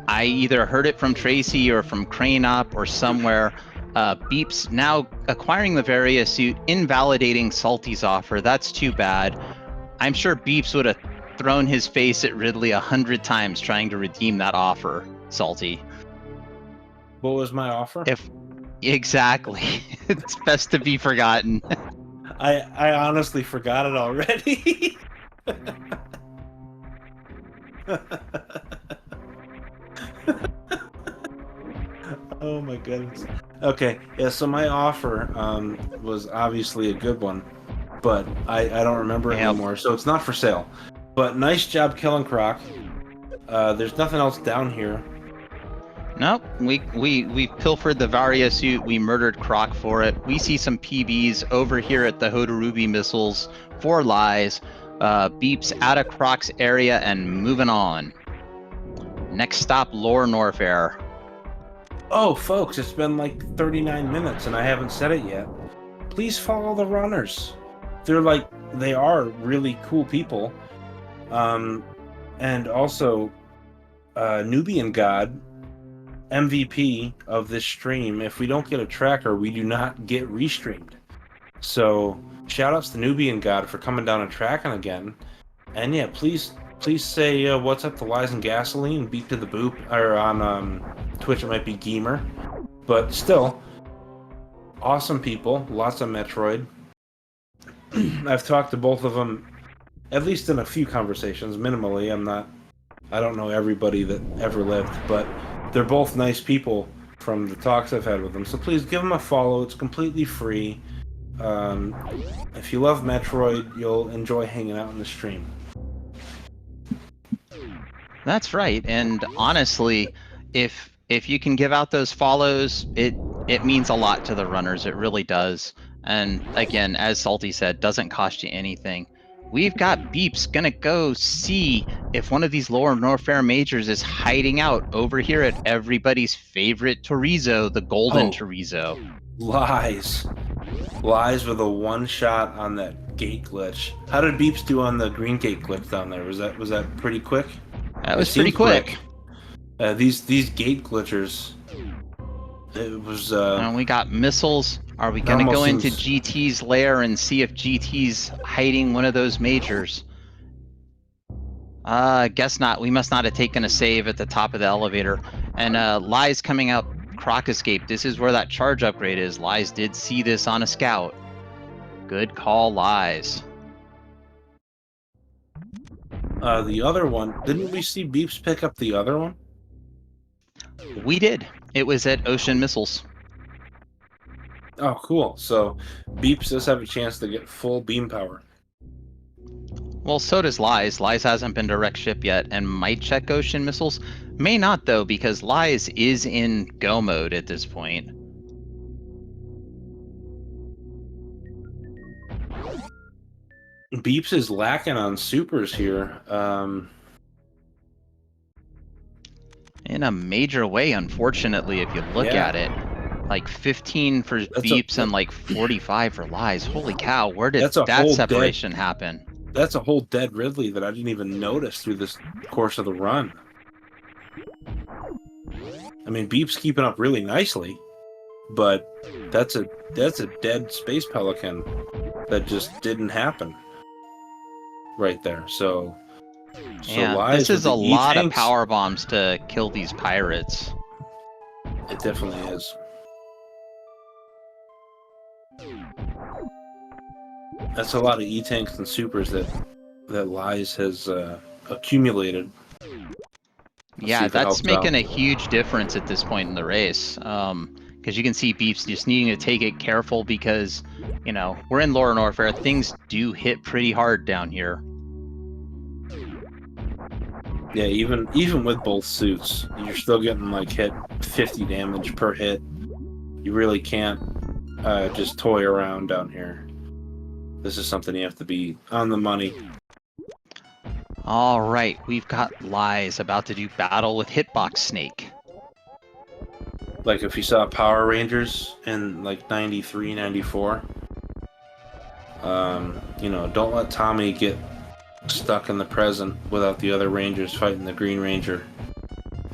I either heard it from Tracy or from Crane Up or somewhere. Beep's now acquiring the Varia suit, invalidating Salty's offer. That's too bad. I'm sure Beeps would have thrown his face at Ridley 100 times trying to redeem that offer, Salty. What was my offer? Exactly. It's best to be forgotten. I honestly forgot it already. Oh my goodness. Okay, yeah, so my offer was obviously a good one, but I don't remember it anymore, so it's not for sale. But nice job killing Croc. There's nothing else down here. Nope, we pilfered the Varia suit, we murdered Croc for it. We see some PBs over here at the Hodorubi missiles for Lies. Beeps out of Croc's area and moving on. Next stop, Lore Norfair. Oh, folks, it's been like 39 minutes and I haven't said it yet. Please follow the runners. They are really cool people. And also, Nubian God, MVP of this stream. If we don't get a tracker, we do not get restreamed. So, shout outs to Nubian God for coming down and tracking again. And yeah, please say what's up to Lies and Gasoline, Beep to the Boop, or on Twitch it might be Gamer. But still, awesome people, lots of Metroid. I've talked to both of them, at least in a few conversations, minimally. I don't know everybody that ever lived, but they're both nice people from the talks I've had with them. So please give them a follow, it's completely free. If you love Metroid, you'll enjoy hanging out in the stream. That's right, and honestly, if you can give out those follows, it means a lot to the runners. It really does. And again, as Salty said, doesn't cost you anything. We've got Beeps gonna go see if one of these Lore Norfair majors is hiding out over here at everybody's favorite Torizo, the Golden Torizo. Lies with a one shot on that gate glitch. How did Beeps do on the green gate glitch down there? Was that pretty quick? That was pretty quick. These gate glitchers. It was. And we got missiles. Are we gonna go into GT's lair and see if GT's hiding one of those majors? Guess not. We must not have taken a save at the top of the elevator. And Lies coming out Croc Escape. This is where that charge upgrade is. Lies did see this on a scout. Good call, Lies. The other one, didn't we see Beeps pick up the other one? We did. It was at Ocean Missiles. Oh, cool. So Beeps does have a chance to get full beam power. Well, so does Lies. Lies hasn't been direct ship yet and might check Ocean Missiles. May not, though, because Lies is in go mode at this point. Beeps is lacking on supers here. In a major way, unfortunately, if you look at it. Like 15 for Beeps and like 45 for Lies. Holy cow, where did that separation happen? That's a whole dead Ridley that I didn't even notice through this course of the run. I mean, Beep's keeping up really nicely, but that's a dead Space Pelican that just didn't happen right there. So yeah, Lies, this is a lot of power bombs to kill these pirates. It definitely is. That's a lot of E-tanks and supers that Lies has accumulated. Yeah, that's making a huge difference at this point in the race. Because you can see Beeps just needing to take it careful because, you know, we're in Lore Norfair. Things do hit pretty hard down here. Yeah, even with both suits, you're still getting like hit 50 damage per hit. You really can't just toy around down here. This is something you have to be on the money. All right, we've got Lies about to do battle with Hitbox Snake. Like if you saw Power Rangers in like 93, 94, you know, don't let Tommy get stuck in the present without the other Rangers fighting the Green Ranger.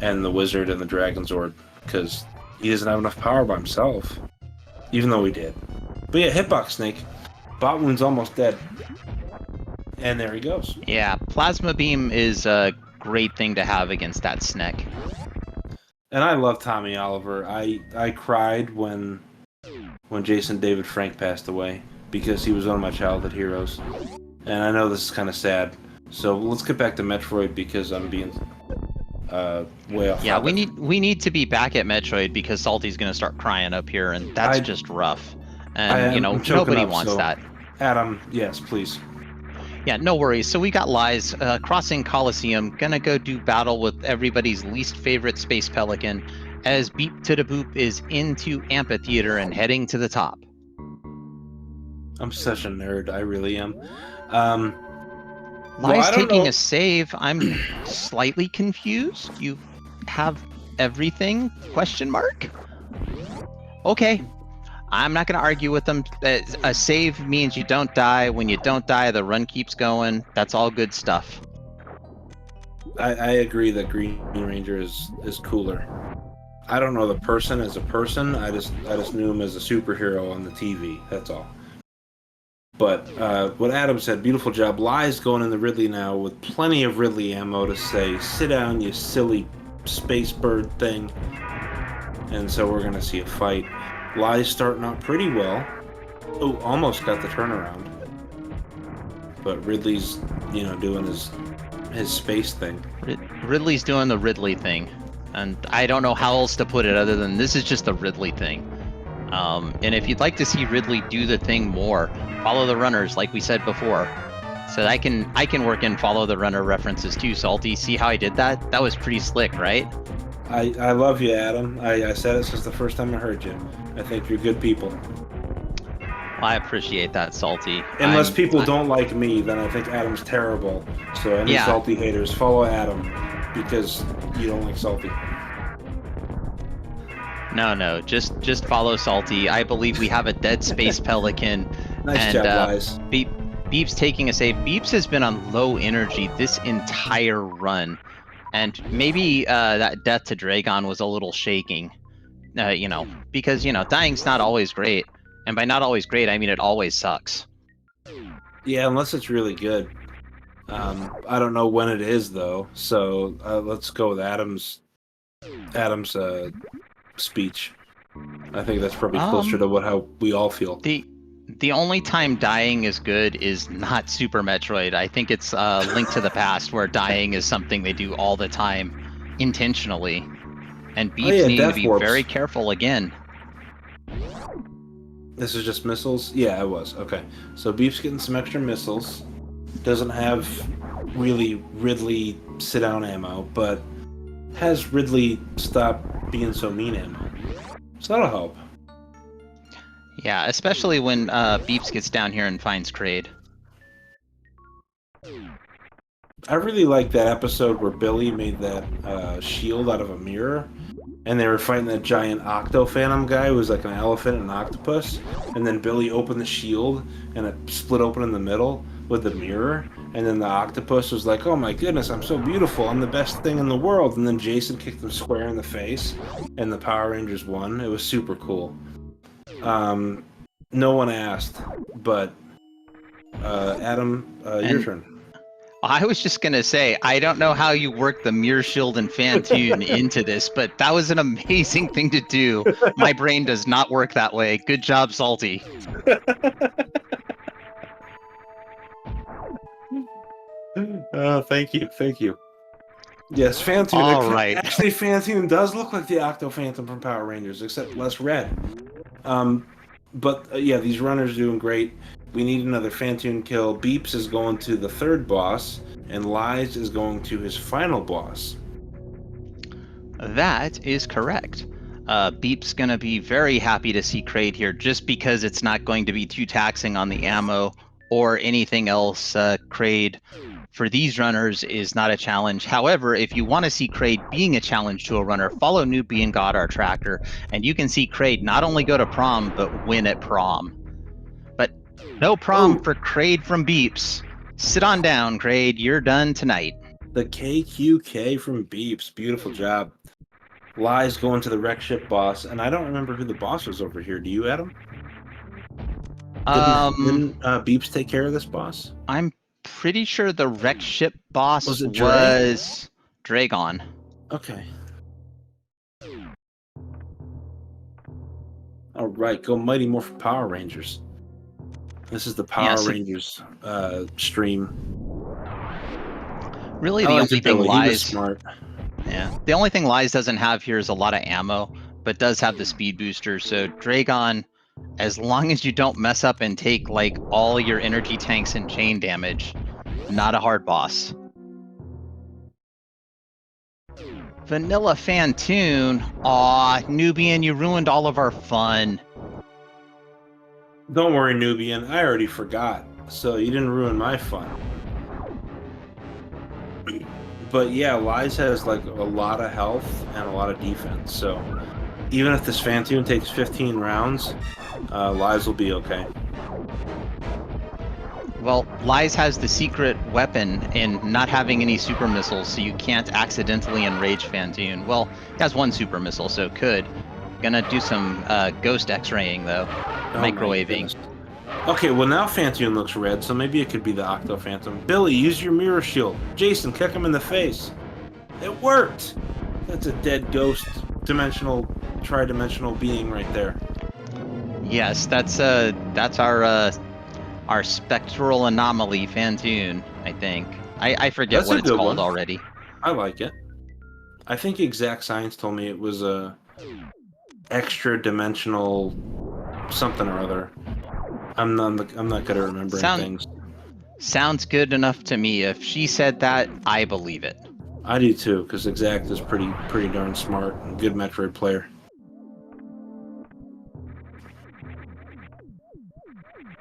and the Wizard and the Dragon Zord, because he doesn't have enough power by himself, even though he did. But yeah, Hitbox Snake. Bot Wound's almost dead. And there he goes. Yeah, Plasma Beam is a great thing to have against that Snek. And I love Tommy Oliver. I cried when Jason David Frank passed away, because he was one of my childhood heroes. And I know this is kind of sad. So let's get back to Metroid, because I'm being way off. Yeah, we need to be back at Metroid, because Salty's gonna start crying up here, and that's just rough. And you know, nobody wants that. Adam, yes, please. Yeah, no worries. So we got Lies crossing Coliseum, gonna go do battle with everybody's least favorite Space Pelican, as BeeptodahBoop is into Amphitheater and heading to the top. I'm such a nerd, I really am. Lies taking a save. I'm slightly confused. You have everything? Question mark? Okay. I'm not going to argue with them. A save means you don't die. When you don't die, the run keeps going. That's all good stuff. I agree that Green Ranger is cooler. I don't know the person as a person. I just knew him as a superhero on the TV. That's all. But what Adam said, beautiful job. Lies going in the Ridley now with plenty of Ridley ammo to say, sit down, you silly space bird thing. And so we're going to see a fight. Lies starting out pretty well. Oh, almost got the turnaround. But Ridley's, doing his space thing. Ridley's doing the Ridley thing. And I don't know how else to put it other than this is just the Ridley thing. And if you'd like to see Ridley do the thing more, follow the runners, like we said before. So I can work in follow the runner references too, Salty. See how I did that? That was pretty slick, right? I love you, Adam. I said it since the first time I heard you. I think you're good people. Well, I appreciate that, Salty. Unless people don't like me, then I think Adam's terrible. So any Salty haters, follow Adam, because you don't like Salty. No, just follow Salty. I believe we have a dead Space Pelican. Nice job, Lies. Beep's taking a save. Beeps has been on low energy this entire run. And maybe that death to Dragon was a little shaking. Because, dying's not always great. And by not always great, I mean it always sucks. Yeah, unless it's really good. I don't know when it is, though. So let's go with Adam's speech. I think that's probably closer to how we all feel. The only time dying is good is not Super Metroid. I think it's Link to the Past, where dying is something they do all the time, intentionally. And Beeps need to be very careful again. This is just missiles? Yeah, it was. Okay. So Beep's getting some extra missiles. Doesn't have really Ridley sit-down ammo, but has Ridley stop being so mean ammo. So that'll help. Yeah, especially when Beeps gets down here and finds Kraid. I really like that episode where Billy made that shield out of a mirror, and they were fighting that giant Octo-Phantom guy who was like an elephant and an octopus, and then Billy opened the shield, and it split open in the middle with the mirror, and then the octopus was like, oh my goodness, I'm so beautiful, I'm the best thing in the world, and then Jason kicked him square in the face, and the Power Rangers won. It was super cool. No one asked, but Adam, your turn. I was just gonna say, I don't know how you work the Mirror Shield and Fantune into this, but that was an amazing thing to do. My brain does not work that way. Good job, Salty. Thank you. Yes, Fantune. All right. Actually, Fantune does look like the Octo-Phantom from Power Rangers, except less red. But yeah, these runners are doing great. We need another Fantune kill. Beeps is going to the third boss, and Lies is going to his final boss. That is correct. Beep's going to be very happy to see Kraid here, just because it's not going to be too taxing on the ammo or anything else. Kraid, for these runners, is not a challenge. However, if you want to see Kraid being a challenge to a runner, follow Newbie and God, our tracker, and you can see Kraid not only go to prom, but win at prom. But no prom for Kraid from Beeps. Sit on down, Kraid. You're done tonight. The KQK from Beeps. Beautiful job. Lies going to the wreck ship boss, and I don't remember who the boss was over here. Do you, Adam? Didn't Beeps take care of this boss? I'm pretty sure the wreck ship boss Was it Dre? was Dragon. Okay. All right, go Mighty Morphin Power Rangers. This is the Power Rangers stream. Really, I the liked only it, thing Billy. He was Lies. smart. Yeah, the only thing Lies doesn't have here is a lot of ammo, but does have the speed booster. So Dragon, as long as you don't mess up and take like all your energy tanks and chain damage, not a hard boss. Vanilla Fantoon. Aw, Nubian, you ruined all of our fun. Don't worry, Nubian. I already forgot, so you didn't ruin my fun. But yeah, Lies has like a lot of health and a lot of defense, so even if this Fantoon takes 15 rounds, Lies will be okay. Well, Lies has the secret weapon in not having any super missiles, so you can't accidentally enrage Fantoon. Well, he has one super missile, so could. Gonna do some ghost X-raying, though. Oh, Microwaving. Okay, well now Fantoon looks red, so maybe it could be the Octo Phantom. Billy, use your mirror shield. Jason, kick him in the face. It worked! That's a dead ghost tri-dimensional being right there. Yes, that's our spectral anomaly Fantoon, I think. I forget what it's called already. I like it. I think Exact Science told me it was a extra dimensional something or other. I'm not good at remembering things. Sounds good enough to me. If she said that, I believe it. I do too, because Exact is pretty darn smart and good Metroid player.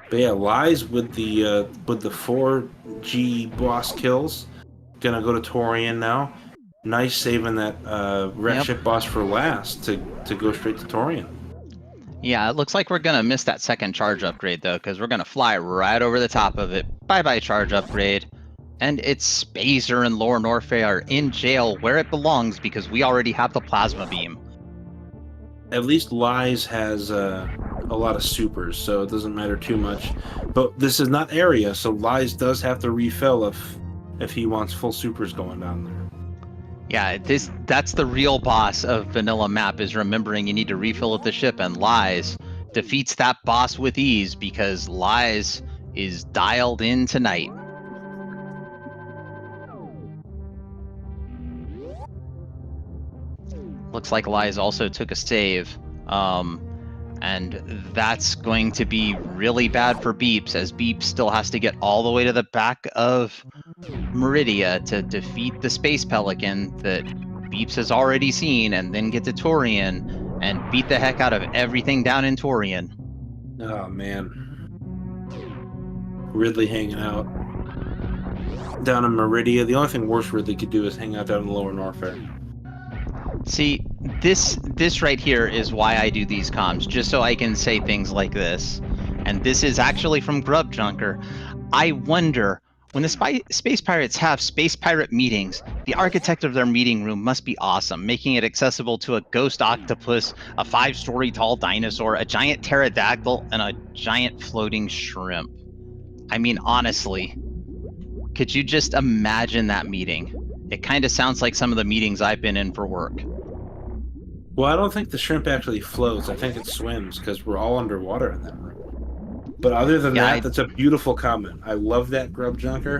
But yeah, Lies with the 4G boss kills. Gonna go to Torian now. Nice saving that wreck ship boss for last to go straight to Torian. Yeah, it looks like we're gonna miss that second charge upgrade though, because we're gonna fly right over the top of it. Bye-bye charge upgrade. And it's Spazer and Lore Norfair are in jail where it belongs because we already have the plasma beam. At least Lies has a lot of supers, so it doesn't matter too much. But this is not area, so Lies does have to refill if he wants full supers going down there. Yeah, that's the real boss of vanilla map, is remembering you need to refill at the ship, and Lies defeats that boss with ease because Lies is dialed in tonight. Looks like Lies also took a save. And that's going to be really bad for Beeps, as Beeps still has to get all the way to the back of Meridia to defeat the Space Pelican that Beeps has already seen, and then get to Torian and beat the heck out of everything down in Torian. Oh, man. Ridley hanging out down in Meridia. The only thing worse Ridley could do is hang out down in Lower Norfair. See, this right here is why I do these comms, just so I can say things like this. And this is actually from Grub Junker. I wonder, when the Space Pirates have Space Pirate meetings, the architect of their meeting room must be awesome, making it accessible to a ghost octopus, a 5-story tall dinosaur, a giant pterodactyl, and a giant floating shrimp. I mean, honestly, could you just imagine that meeting? It kind of sounds like some of the meetings I've been in for work. Well, I don't think the shrimp actually floats. I think it swims because we're all underwater in that room. But other than that, that's a beautiful comment. I love that, Grub Junker,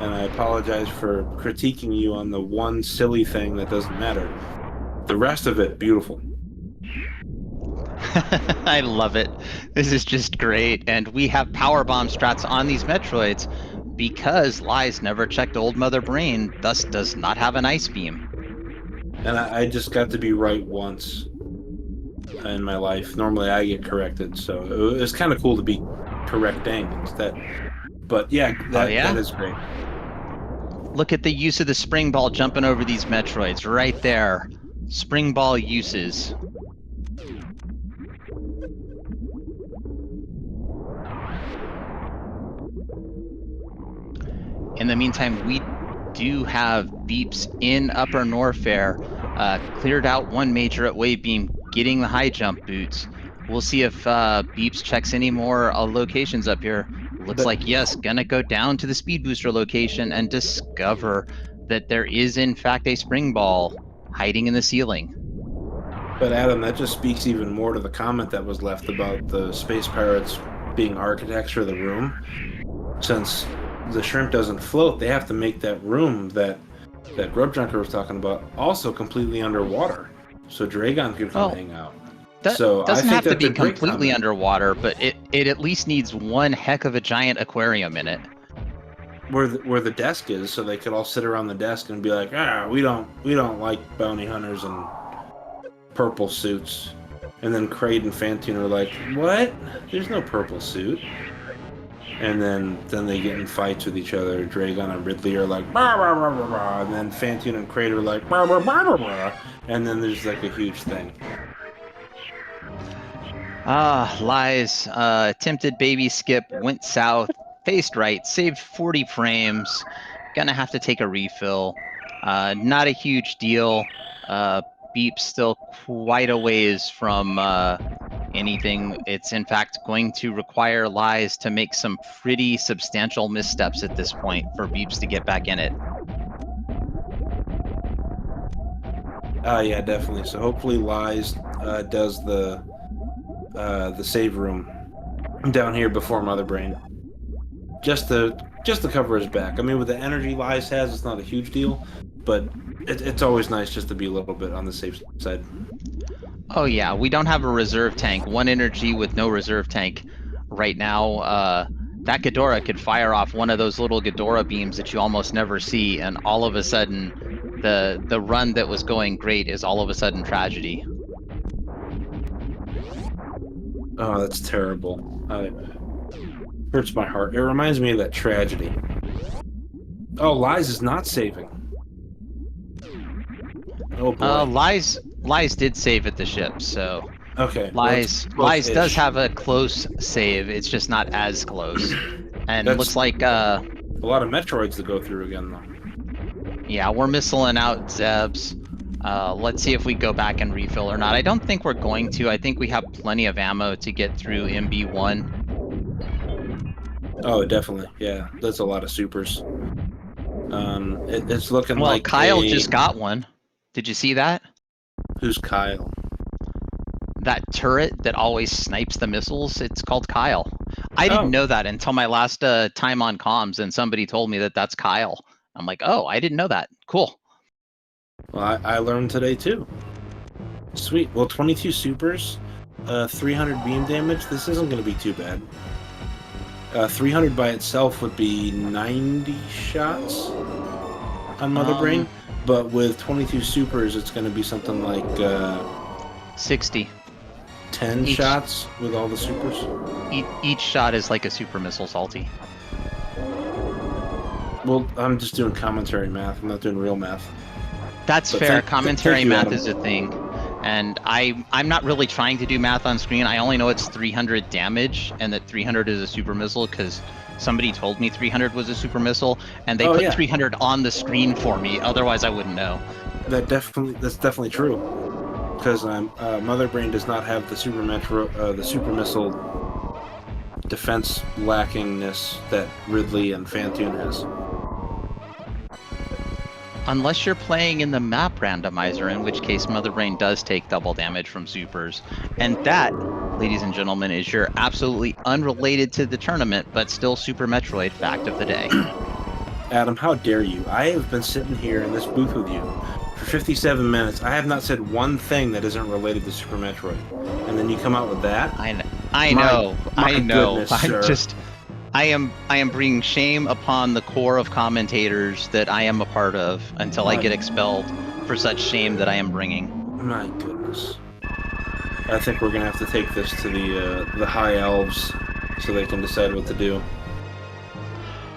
and I apologize for critiquing you on the one silly thing that doesn't matter. The rest of it, beautiful. I love it. This is just great. And we have power bomb strats on these Metroids because Lies never checked Old Mother Brain, thus does not have an ice beam. And I just got to be right once in my life. Normally I get corrected, so it was kind of cool to be correcting instead. But yeah, that is great. Look at the use of the spring ball jumping over these Metroids right there. Spring ball uses. In the meantime, do have Beeps in Upper Norfair, cleared out one major at Waybeam, getting the high jump boots. We'll see if Beeps checks any more locations up here. Looks like yes, gonna go down to the speed booster location and discover that there is in fact a spring ball hiding in the ceiling. But Adam, that just speaks even more to the comment that was left about the space pirates being architecture of the room. Since the shrimp doesn't float, they have to make that room that Grub Junker was talking about also completely underwater, so Dragon can come hang out. That so doesn't have to be that's a great completely comment. underwater, but it at least needs one heck of a giant aquarium in it. Where the desk is, so they could all sit around the desk and be like, we don't like bounty hunters and purple suits. And then Kraid and Fantune are like, what? There's no purple suit. And then they get in fights with each other. Dragon and Ridley are like, bah, bah, bah, bah, bah. And then Fantune and Kraid are like, bah, bah, bah, bah, bah. And then there's like a huge thing. Lies. Attempted baby skip, went south, faced right, saved 40 frames. Gonna have to take a refill. Not a huge deal. Beep's still quite a ways from anything. It's in fact going to require Lies to make some pretty substantial missteps at this point for Beeps to get back in it. Yeah, definitely. So hopefully Lies does the save room down here before Mother Brain, just to cover his back. I mean, with the energy Lies has, it's not a huge deal, but it's always nice just to be a little bit on the safe side. Oh yeah, we don't have a reserve tank. One energy with no reserve tank right now. That Ghidorah could fire off one of those little Ghidorah beams that you almost never see, and all of a sudden, the run that was going great is all of a sudden tragedy. Oh, that's terrible. Hurts my heart. It reminds me of that tragedy. Oh, Lies is not saving. Oh boy. Lies did save at the ship, so okay. Lies does have a close save. It's just not as close, and That's looks like a lot of Metroids to go through again, though. Yeah, we're missiling out Zebs. Let's see if we go back and refill or not. I don't think we're going to. I think we have plenty of ammo to get through MB1. Oh, definitely. Yeah, that's a lot of supers. It's looking well, like Kyle just got one. Did you see that? Who's Kyle? That turret that always snipes the missiles. It's called Kyle. I didn't know that until my last time on comms, and somebody told me that that's Kyle. I'm like, oh, I didn't know that. Cool. Well, I learned today too. Sweet. Well, 22 supers, 300 beam damage. This isn't going to be too bad. 300 by itself would be 90 shots on Mother Brain, but with 22 supers, it's going to be something like 60. 10 shots with all the supers. Each shot is like a super missile, Salty. Well, I'm just doing commentary math. I'm not doing real math. That's fair. Commentary math is a thing. And I'm not really trying to do math on screen. I only know it's 300 damage and that 300 is a super missile because somebody told me 300 was a super missile and they put 300 on the screen for me. Otherwise, I wouldn't know. That's definitely true. Because Mother Brain does not have the super missile defense lackingness that Ridley and Fantune has. Unless you're playing in the map randomizer, in which case Mother Brain does take double damage from supers. And that, ladies and gentlemen, is your absolutely unrelated to the tournament, but still Super Metroid fact of the day. Adam, how dare you? I have been sitting here in this booth with you for 57 minutes. I have not said one thing that isn't related to Super Metroid. And then you come out with that? I know. Goodness, I am bringing shame upon the core of commentators that I am a part of until I get expelled for such shame that I am bringing. My goodness. I think we're gonna have to take this to the high elves so they can decide what to do.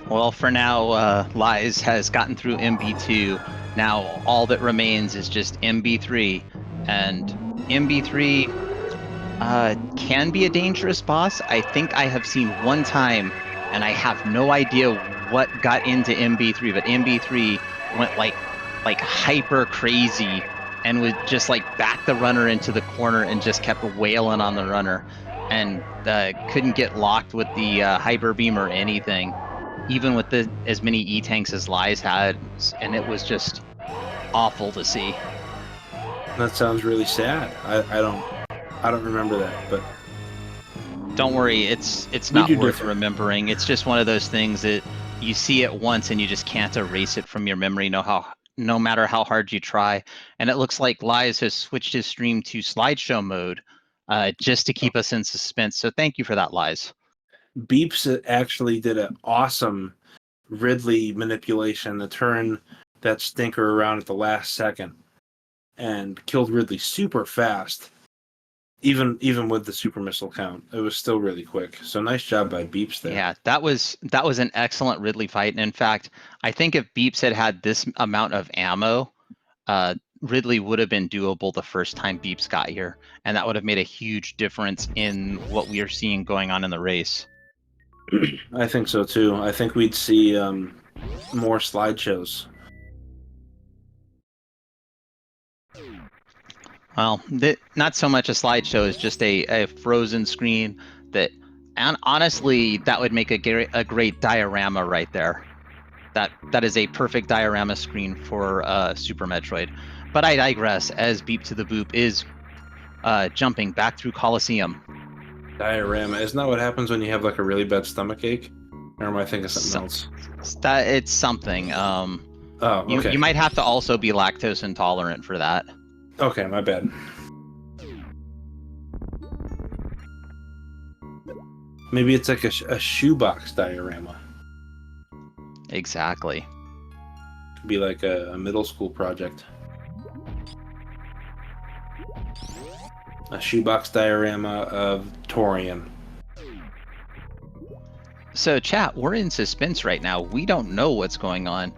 Well, for now, Lies has gotten through MB2. Now all that remains is just MB3, and MB3 can be a dangerous boss. I think I have seen one time, and I have no idea what got into MB3, but MB3 went like hyper crazy and would just like back the runner into the corner and just kept wailing on the runner, and couldn't get locked with the hyper beam or anything, even with as many E-tanks as Lies had, and it was just awful to see. That sounds really sad. I don't remember that, but don't worry, it's We not do worth different. remembering. It's just one of those things that you see it once and you just can't erase it from your memory, no matter how hard you try. And it looks like Lies has switched his stream to slideshow mode just to keep us in suspense. So thank you for that, Lies. Beeps actually did an awesome Ridley manipulation to turn that stinker around at the last second and killed Ridley super fast. Even with the super missile count, it was still really quick. So nice job by Beeps there. Yeah, that was an excellent Ridley fight. And in fact, I think if Beeps had this amount of ammo, Ridley would have been doable the first time Beeps got here, and that would have made a huge difference in what we are seeing going on in the race. I think so too. I think we'd see more slideshows. Well, not so much a slideshow as just a frozen screen that, and honestly, that would make a great diorama right there. That is a perfect diorama screen for Super Metroid. But I digress, as BeeptodahBoop is jumping back through Coliseum. Diorama. Isn't that what happens when you have like a really bad stomach ache? Or am I thinking of something else? It's something. Oh, okay. You might have to also be lactose intolerant for that. Okay, my bad. Maybe it's like a shoebox diorama. Exactly. Could be like a middle school project. A shoebox diorama of Torium. So, chat, we're in suspense right now. We don't know what's going on.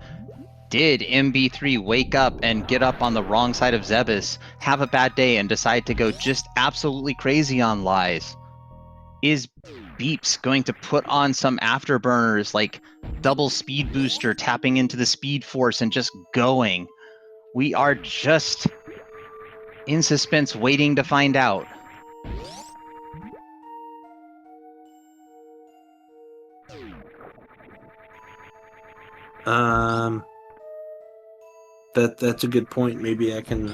Did MB3 wake up and get up on the wrong side of Zebus, have a bad day, and decide to go just absolutely crazy on Lies? Is Beeps going to put on some afterburners like double speed booster, tapping into the speed force and just going? We are just in suspense, waiting to find out. That's a good point. Maybe I can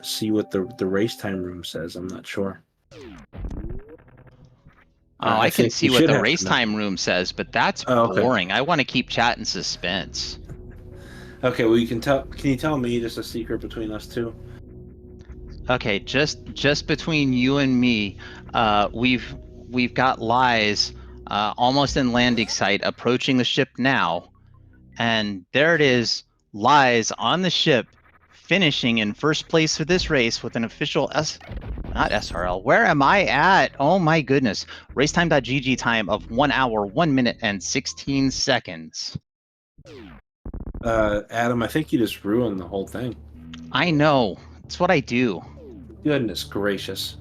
see what the race time room says. I'm not sure. I can see what the race time room says, but that's boring. I want to keep chat in suspense. Okay, well, can you tell me just a secret between us two? Okay, just between you and me, we've got Lies almost in landing sight, approaching the ship now, and there it is, Lies on the ship, finishing in first place for this race with an official not SRL. Where am I at? Oh my goodness. Racetime.gg time of 1 hour, 1 minute, and 16 seconds. Adam, I think you just ruined the whole thing. I know. It's what I do. Goodness gracious.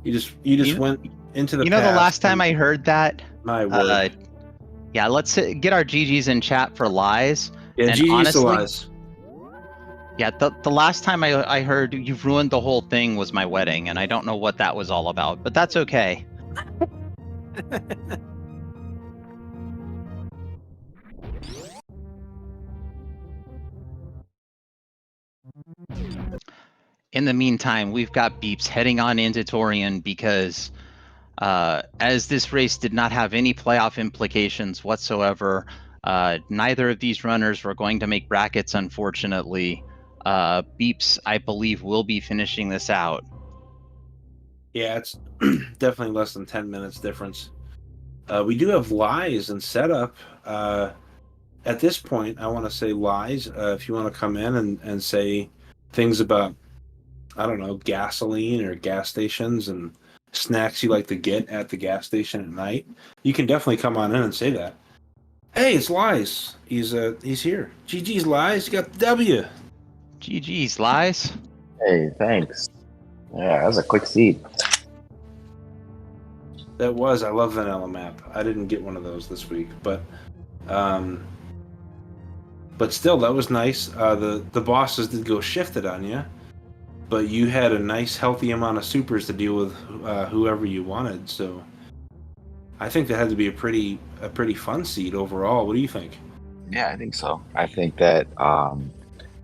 You just went into the past. You know, the last time I heard that? My word. Yeah, let's get our GGs in chat for Lies. Yeah, and GGs honestly, to Lies. Yeah, the last time I heard you've ruined the whole thing was my wedding, and I don't know what that was all about, but that's okay. In the meantime, we've got Beeps heading on into Torian because as this race did not have any playoff implications whatsoever, neither of these runners were going to make brackets, unfortunately. Beeps, I believe, will be finishing this out. Yeah, it's definitely less than 10 minutes difference. We do have Lies and setup. At this point, I want to say Lies, if you want to come in and say things about, I don't know, gasoline or gas stations and snacks you like to get at the gas station at night, you can definitely come on in and say that. Hey, it's Lies. He's here. GG's Lies. You got the W. GG's Lies. Hey, thanks. Yeah, that was a quick seed. That was. I love Vanilla Map. I didn't get one of those this week, but But still, that was nice. The bosses did go shifted on you, but you had a nice, healthy amount of supers to deal with whoever you wanted. So I think that had to be a pretty fun seed overall. What do you think? Yeah, I think so. I think that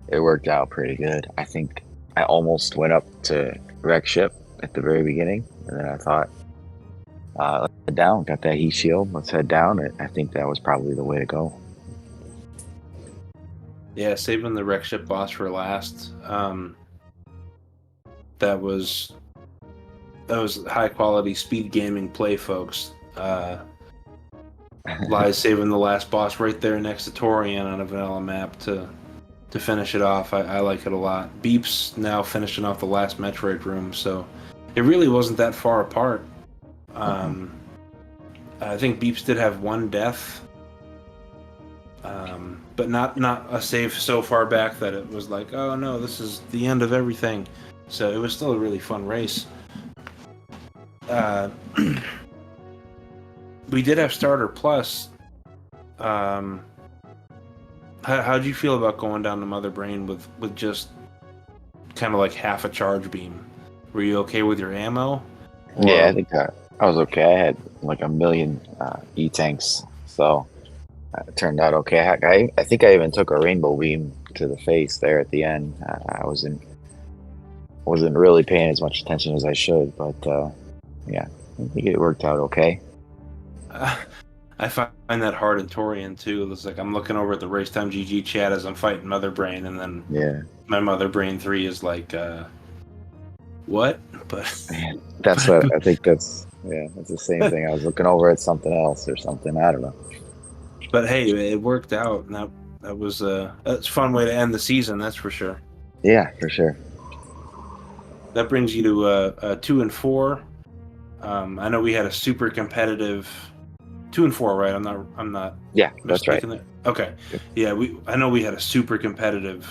it worked out pretty good. I think I almost went up to wreck ship at the very beginning, and then I thought, let's head down. Got that heat shield. Let's head down. And I think that was probably the way to go. Yeah, saving the wreck ship boss for last. That was high quality speed gaming play, folks. Lies saving the last boss right there next to Torian on a vanilla map to finish it off. I like it a lot. Beep's now finishing off the last Metroid room, so it really wasn't that far apart. I think Beeps did have one death, but not a save so far back that it was like, oh no, this is the end of everything. So it was still a really fun race. We did have Starter Plus. How'd you feel about going down to Mother Brain with just kind of like half a charge beam? Were you okay with your ammo? Yeah, I think I was okay. I had like a million E-tanks, so it turned out okay. I think I even took a rainbow beam to the face there at the end. I wasn't really paying as much attention as I should, but yeah, I think it worked out okay. I find that hard in Torian too. It's like I'm looking over at the Racetime GG chat as I'm fighting Mother Brain, and then my Mother Brain 3 is like, what? But that's what I think. That's the same thing. I was looking over at something else or something. I don't know. But hey, it worked out, and that was that's a fun way to end the season. That's for sure. Yeah, for sure. That brings you to 2 and 4. I know we had a super competitive 2 and 4, right? I'm not. Yeah, that's right. There. Okay. Yeah, I know we had a super competitive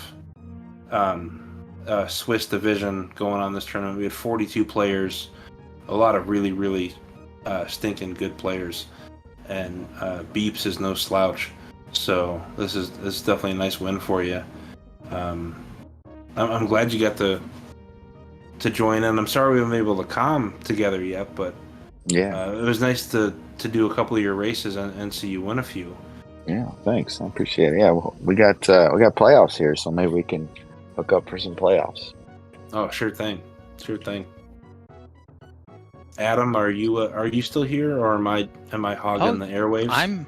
Swiss division going on this tournament. We had 42 players, a lot of really, really stinking good players, and Beeps is no slouch. So this is definitely a nice win for you. I'm glad you got to join in. I'm sorry we haven't been able to comm together yet, but yeah, it was nice to do a couple of your races and see you win a few. Yeah, thanks. I appreciate it. Yeah, we got playoffs here, so maybe we can hook up for some playoffs. Oh, sure thing. Adam, are you still here, or am I hogging the airwaves?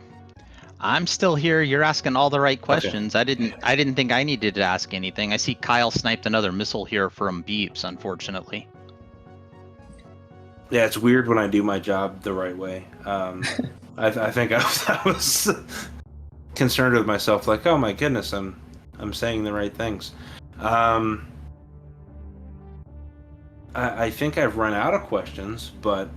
I'm still here. You're asking all the right questions. Okay. I didn't think I needed to ask anything. I see Kyle sniped another missile here from Beeps, unfortunately. Yeah, it's weird when I do my job the right way. I think I was concerned with myself, like, oh my goodness, I'm saying the right things. I think I've run out of questions, but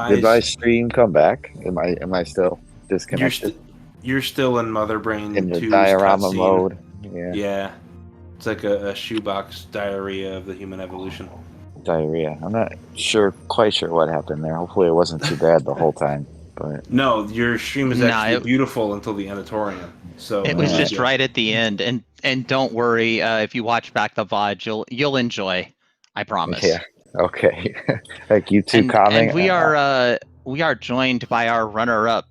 did my stream come back? Am I still disconnected? You're still in Mother Brain in the diorama mode. Yeah, it's like a shoebox diarrhea of the human evolution. Diarrhea. I'm not quite sure what happened there. Hopefully it wasn't too bad the whole time. But no, your stream is actually beautiful until the Anatorium. So it was just right at the end, and don't worry, if you watch back the VOD, you'll enjoy. I promise. Yeah. Okay. Thank you too, commenting. And we are joined by our runner-up,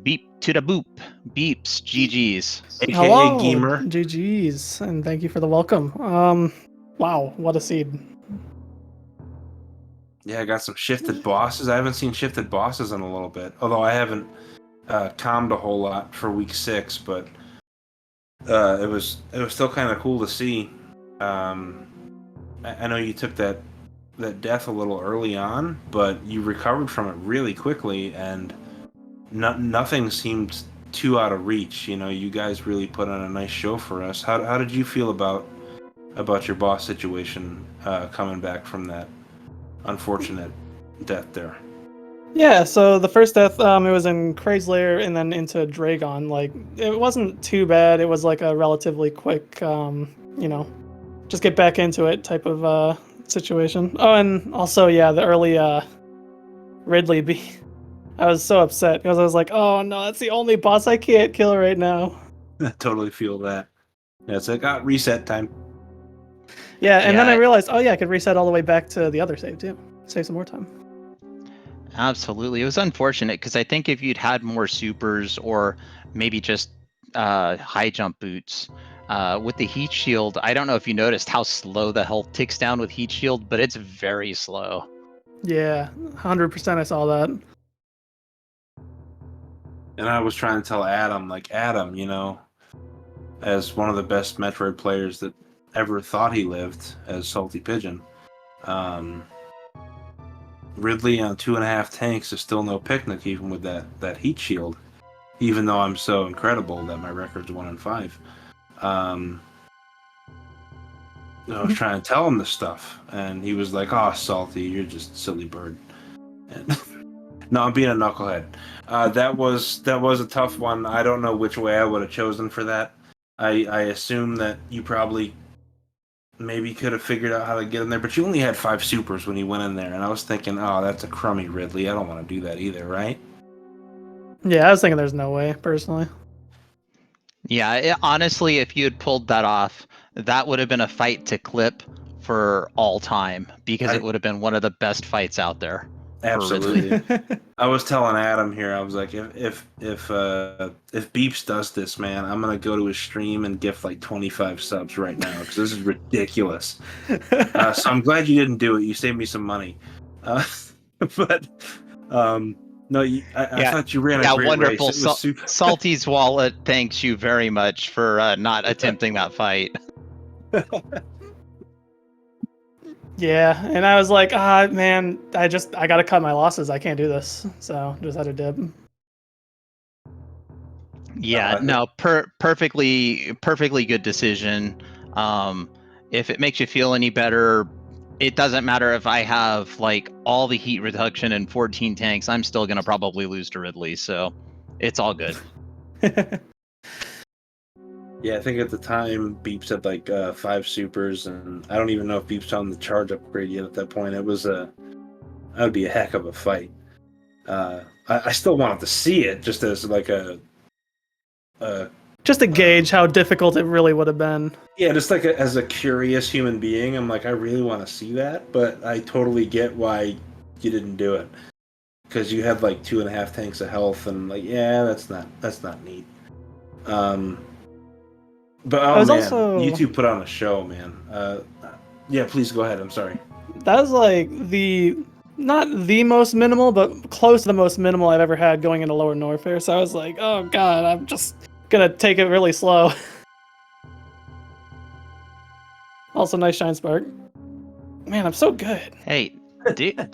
BeeptodahBoop, Beeps, GG's. AKA Hello, Gamer. GG's, and thank you for the welcome. Wow, what a seed. Yeah, I got some shifted bosses. I haven't seen shifted bosses in a little bit, although I haven't commed a whole lot for week 6, but it was still kind of cool to see. I know you took that death a little early on, but you recovered from it really quickly, and nothing seemed too out of reach. You know, you guys really put on a nice show for us. How did you feel about your boss situation coming back from that unfortunate death there? Yeah, so the first death, it was in Craigslayer and then into Dragon. Like, it wasn't too bad. It was like a relatively quick, just get back into it type of I was so upset because I was like, oh no, that's the only boss I can't kill right now. I totally feel that. Yeah, it's like, reset time. Yeah, and then I Yeah. realized, oh yeah, I could reset all the way back to the other save too. Save some more time. Absolutely. It was unfortunate because I think if you'd had more supers or maybe just high jump boots with the heat shield, I don't know if you noticed how slow the health ticks down with heat shield, but it's very slow. Yeah, 100% I saw that. And I was trying to tell Adam, like, Adam, as one of the best Metroid players that ever thought he lived, as Salty Pigeon, Ridley on 2.5 tanks is still no picnic, even with that heat shield. Even though I'm so incredible that my record's 1-5. I was trying to tell him this stuff, and he was like, "Oh, Salty, you're just a silly bird." And no, I'm being a knucklehead. That was a tough one. I don't know which way I would have chosen for that. I assume that you probably maybe could have figured out how to get in there, but you only had 5 supers when you went in there, and I was thinking, oh, that's a crummy Ridley. I don't want to do that either, right? Yeah, I was thinking there's no way, personally. Yeah, honestly, if you had pulled that off, that would have been a fight to clip for all time because it would have been one of the best fights out there. Absolutely. I was telling Adam here, I was like, if Beeps does this, man, I'm gonna go to his stream and gift like 25 subs right now because this is ridiculous. So I'm glad you didn't do it. You saved me some money. But no, I thought you ran a great wonderful. race. It was super. Salty's wallet thanks you very much for not attempting that fight. Yeah, and I was like, man, I gotta cut my losses. I can't do this. So just had to dip. Yeah, no, perfectly good decision. If it makes you feel any better, it doesn't matter if I have like all the heat reduction and 14 tanks, I'm still gonna probably lose to Ridley, so it's all good. Yeah, I think at the time Beeps had like 5 supers, and I don't even know if Beeps on the charge upgrade yet at that point. That would be a heck of a fight. I still wanted to see it just as like just to gauge how difficult it really would have been. Yeah, just like as a curious human being, I'm like, I really want to see that, but I totally get why you didn't do it because you had like 2.5 tanks of health, and like, yeah, that's not neat. But oh man, you two put on a show, man. Yeah, please go ahead. I'm sorry. That was like not the most minimal, but close to the most minimal I've ever had going into Lower Norfair. So I was like, oh god, I'm just gonna take it really slow. Also, nice shine spark. Man, I'm so good. Hey, dude,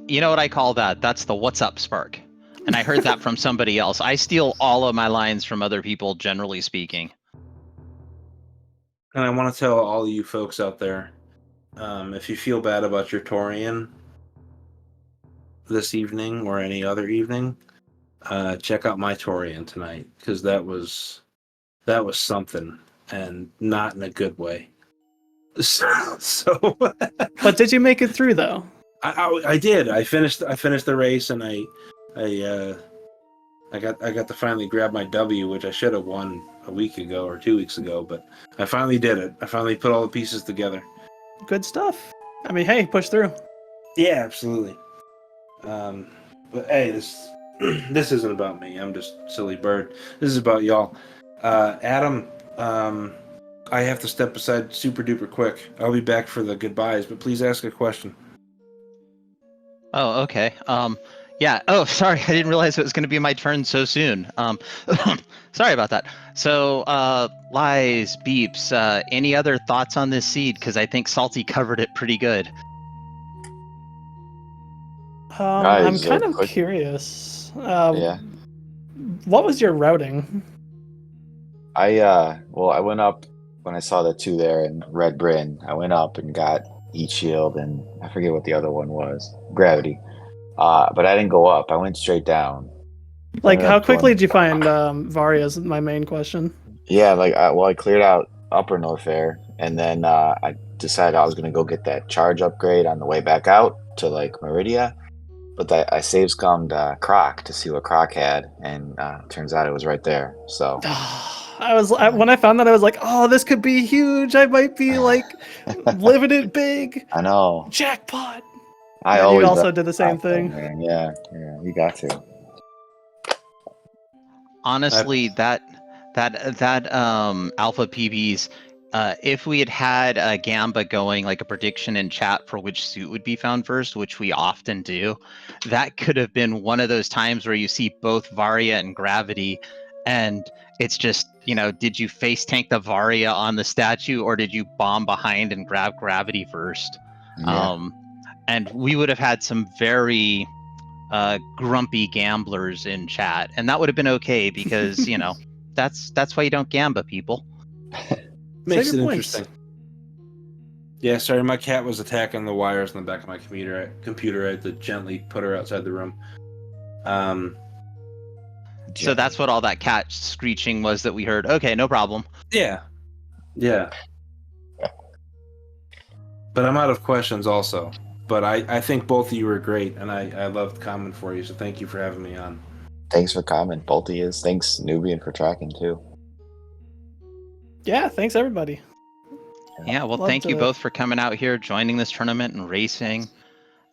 you know what I call that? That's the what's up spark. And I heard that from somebody else. I steal all of my lines from other people, generally speaking. And I want to tell all you folks out there, if you feel bad about your Torian this evening or any other evening, check out my Torian tonight because that was something, and not in a good way. So but did you make it through though? I did. I finished the race, and I got to finally grab my W, which I should have won a week ago or 2 weeks ago, but I finally did it. I finally put all the pieces together. Good stuff. I mean, hey, push through. Yeah, absolutely. But hey, this isn't about me. I'm just a silly bird. This is about y'all. Adam, I have to step aside super duper quick. I'll be back for the goodbyes, but please ask a question. Oh, okay. Yeah. Oh, sorry. I didn't realize it was going to be my turn so soon. Sorry about that. So, Lies, Beeps, any other thoughts on this seed? Because I think Salty covered it pretty good. I'm kind of curious. Yeah. What was your routing? I went up when I saw the 2 there in Red Bryn. I went up and got Heat Shield, and I forget what the other one was. Gravity. But I didn't go up. I went straight down. Like, how quickly did you find Varia is my main question. Yeah, like, I cleared out Upper Norfair, and then I decided I was going to go get that charge upgrade on the way back out to, like, Meridia. But I save scummed Croc to see what Croc had, and turns out it was right there. So When I found that, I was like, oh, this could be huge. I might be like living it big. I know. Jackpot. I And you always also did the same thing. man. Yeah, you got to. Honestly, that alpha PBs, if we had a Gamba going, like a prediction in chat for which suit would be found first, which we often do, that could have been one of those times where you see both Varia and Gravity, and it's just, did you face tank the Varia on the statue, or did you bomb behind and grab Gravity first? Yeah. And we would have had some very grumpy gamblers in chat, and that would have been okay because that's why you don't gamba, people. Makes Save it your points. interesting. Yeah, sorry, my cat was attacking the wires in the back of my computer. I had to gently put her outside the room. So that's what all that cat screeching was that we heard. Okay, no problem. Yeah. But I'm out of questions also. But I think both of you were great, and I loved comment for you, so thank you for having me on. Thanks for comment, both of you. Thanks, Nubian, for tracking too. Yeah, thanks everybody. Yeah, well, thank you both for coming out here, joining this tournament and racing.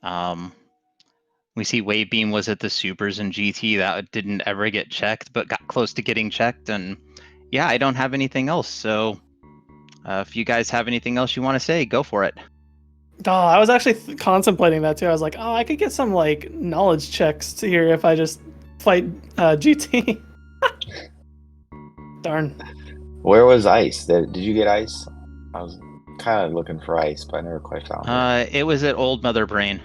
We see Wavebeam was at the Supers and GT. That didn't ever get checked, but got close to getting checked. And yeah, I don't have anything else. So if you guys have anything else you want to say, go for it. Oh, I was actually contemplating that too. I was like, oh, I could get some like knowledge checks here if I just fight GT. Darn. Where was Ice? Did you get Ice? I was kind of looking for Ice, but I never quite found it. It was at Old Mother Brain.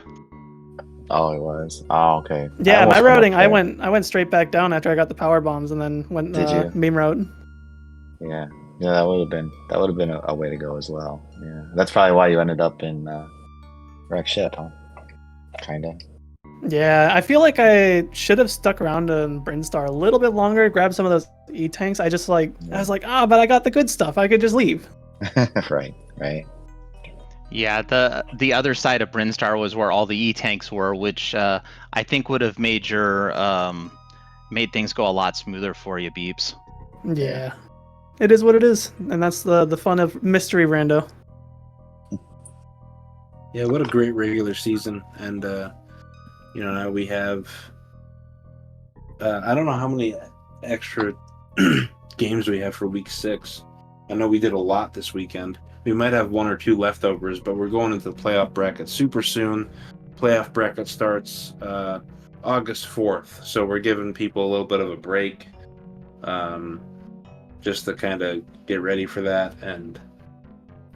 Oh, it was. Oh, okay. Yeah, my routing, I went straight back down after I got the power bombs, and then went meme route. Yeah, that would have been a way to go as well. Yeah, that's probably why you ended up in Wreck Ship, huh? Kinda. Yeah, I feel like I should have stuck around in Brinstar a little bit longer, grab some of those E-tanks. I was like, but I got the good stuff. I could just leave. Right. Yeah, the other side of Brinstar was where all the E-tanks were, which I think would have made made things go a lot smoother for you, Beeps. Yeah. It is what it is, and that's the fun of mystery rando. Yeah, what a great regular season, and now we have I don't know how many extra games we have for week 6. I know we did a lot this weekend. We might have 1 or 2 leftovers, but we're going into the playoff bracket super soon. Playoff bracket starts August 4th, so we're giving people a little bit of a break. Just to kind of get ready for that. And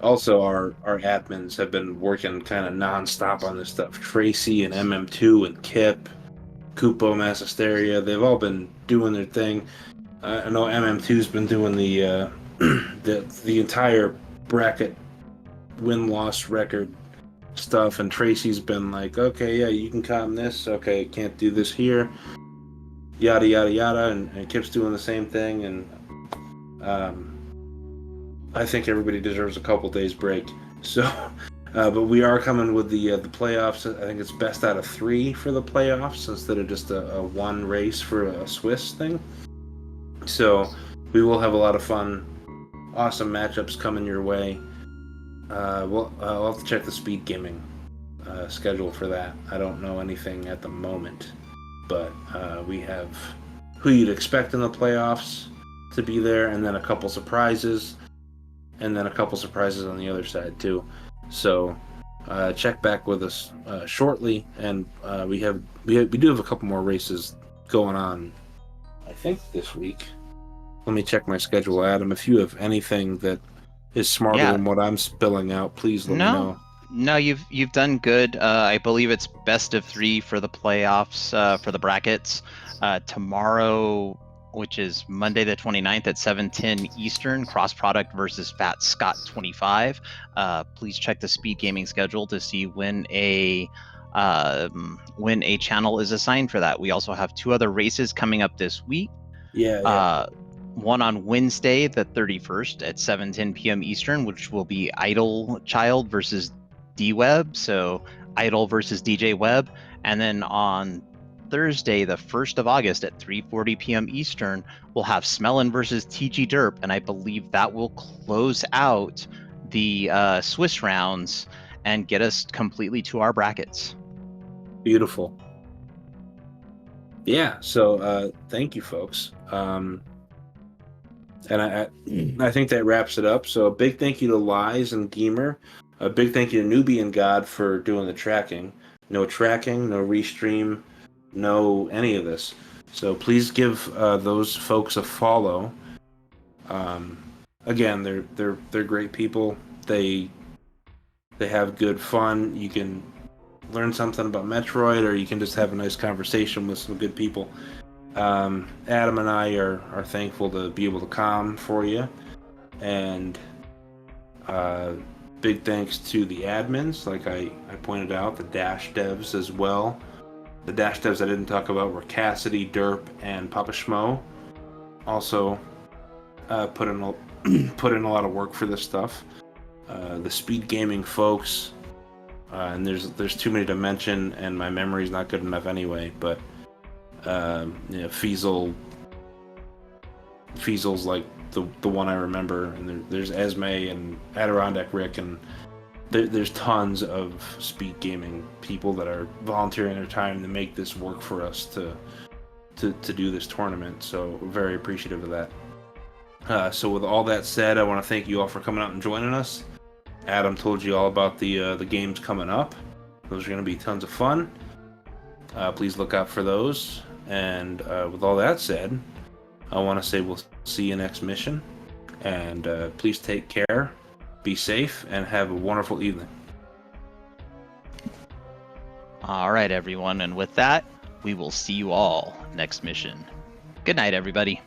also our admins have been working kind of nonstop on this stuff. Tracy and MM2 and Kip, Kupo, Massisteria, they've all been doing their thing. I know MM2's been doing the entire bracket win-loss record stuff, and Tracy's been like, okay, yeah, you can calm this, okay, can't do this here, yada yada yada, and Kip's doing the same thing, and I think everybody deserves a couple days break. So, but we are coming with the playoffs. I think it's best out of 3 for the playoffs instead of just a 1 race for a Swiss thing. So we will have a lot of fun, awesome matchups coming your way. I'll have to check the SpeedGaming schedule for that. I don't know anything at the moment, but we have who you'd expect in the playoffs to be there, and then a couple surprises, and then a couple surprises on the other side too. So check back with us shortly, and we do have a couple more races going on, I think, this week. Let me check my schedule, Adam. If you have anything that is smarter than what I'm spilling out, please let me know. No, you've done good. I believe it's best of 3 for the playoffs for the brackets. Tomorrow, which is Monday the 29th at 7:10 Eastern, Cross Product versus Fat Scott 25. Please check the SpeedGaming schedule to see when a channel is assigned for that. We also have 2 other races coming up this week. Yeah. One on Wednesday, the 31st at 7:10 p.m. Eastern, which will be Idle Child versus D-Web. So Idol versus DJ Webb, and then on Thursday, the 1st of August at 3:40 p.m. Eastern, we'll have Smellin versus TG Derp, and I believe that will close out the Swiss rounds and get us completely to our brackets. Beautiful. Yeah, so thank you, folks. And I think that wraps it up. So a big thank you to Lies and Gamer. A big thank you to Newbie and God for doing the tracking. No tracking, no restream, no any of this. So please give those folks a follow. Again, they're great people. They have good fun. You can learn something about Metroid, or you can just have a nice conversation with some good people. Adam and I are thankful to be able to com for you, and big thanks to the admins, like I pointed out, the Dash devs as well. The Dash devs I didn't talk about were Cassidy, Derp, and Papa Schmo. Also put in a lot of work for this stuff. The SpeedGaming folks, and there's too many to mention, and my memory's not good enough anyway. But Fiesel's like the one I remember, and there's Esme and Adirondack Rick, and there's tons of SpeedGaming people that are volunteering their time to make this work for us to do this tournament. So very appreciative of that. So with all that said, I want to thank you all for coming out and joining us. Adam told you all about the games coming up. Those are going to be tons of fun. Please look out for those. And with all that said, I want to say we'll see you next mission. And please take care, be safe, and have a wonderful evening. All right, everyone. And with that, we will see you all next mission. Good night, everybody.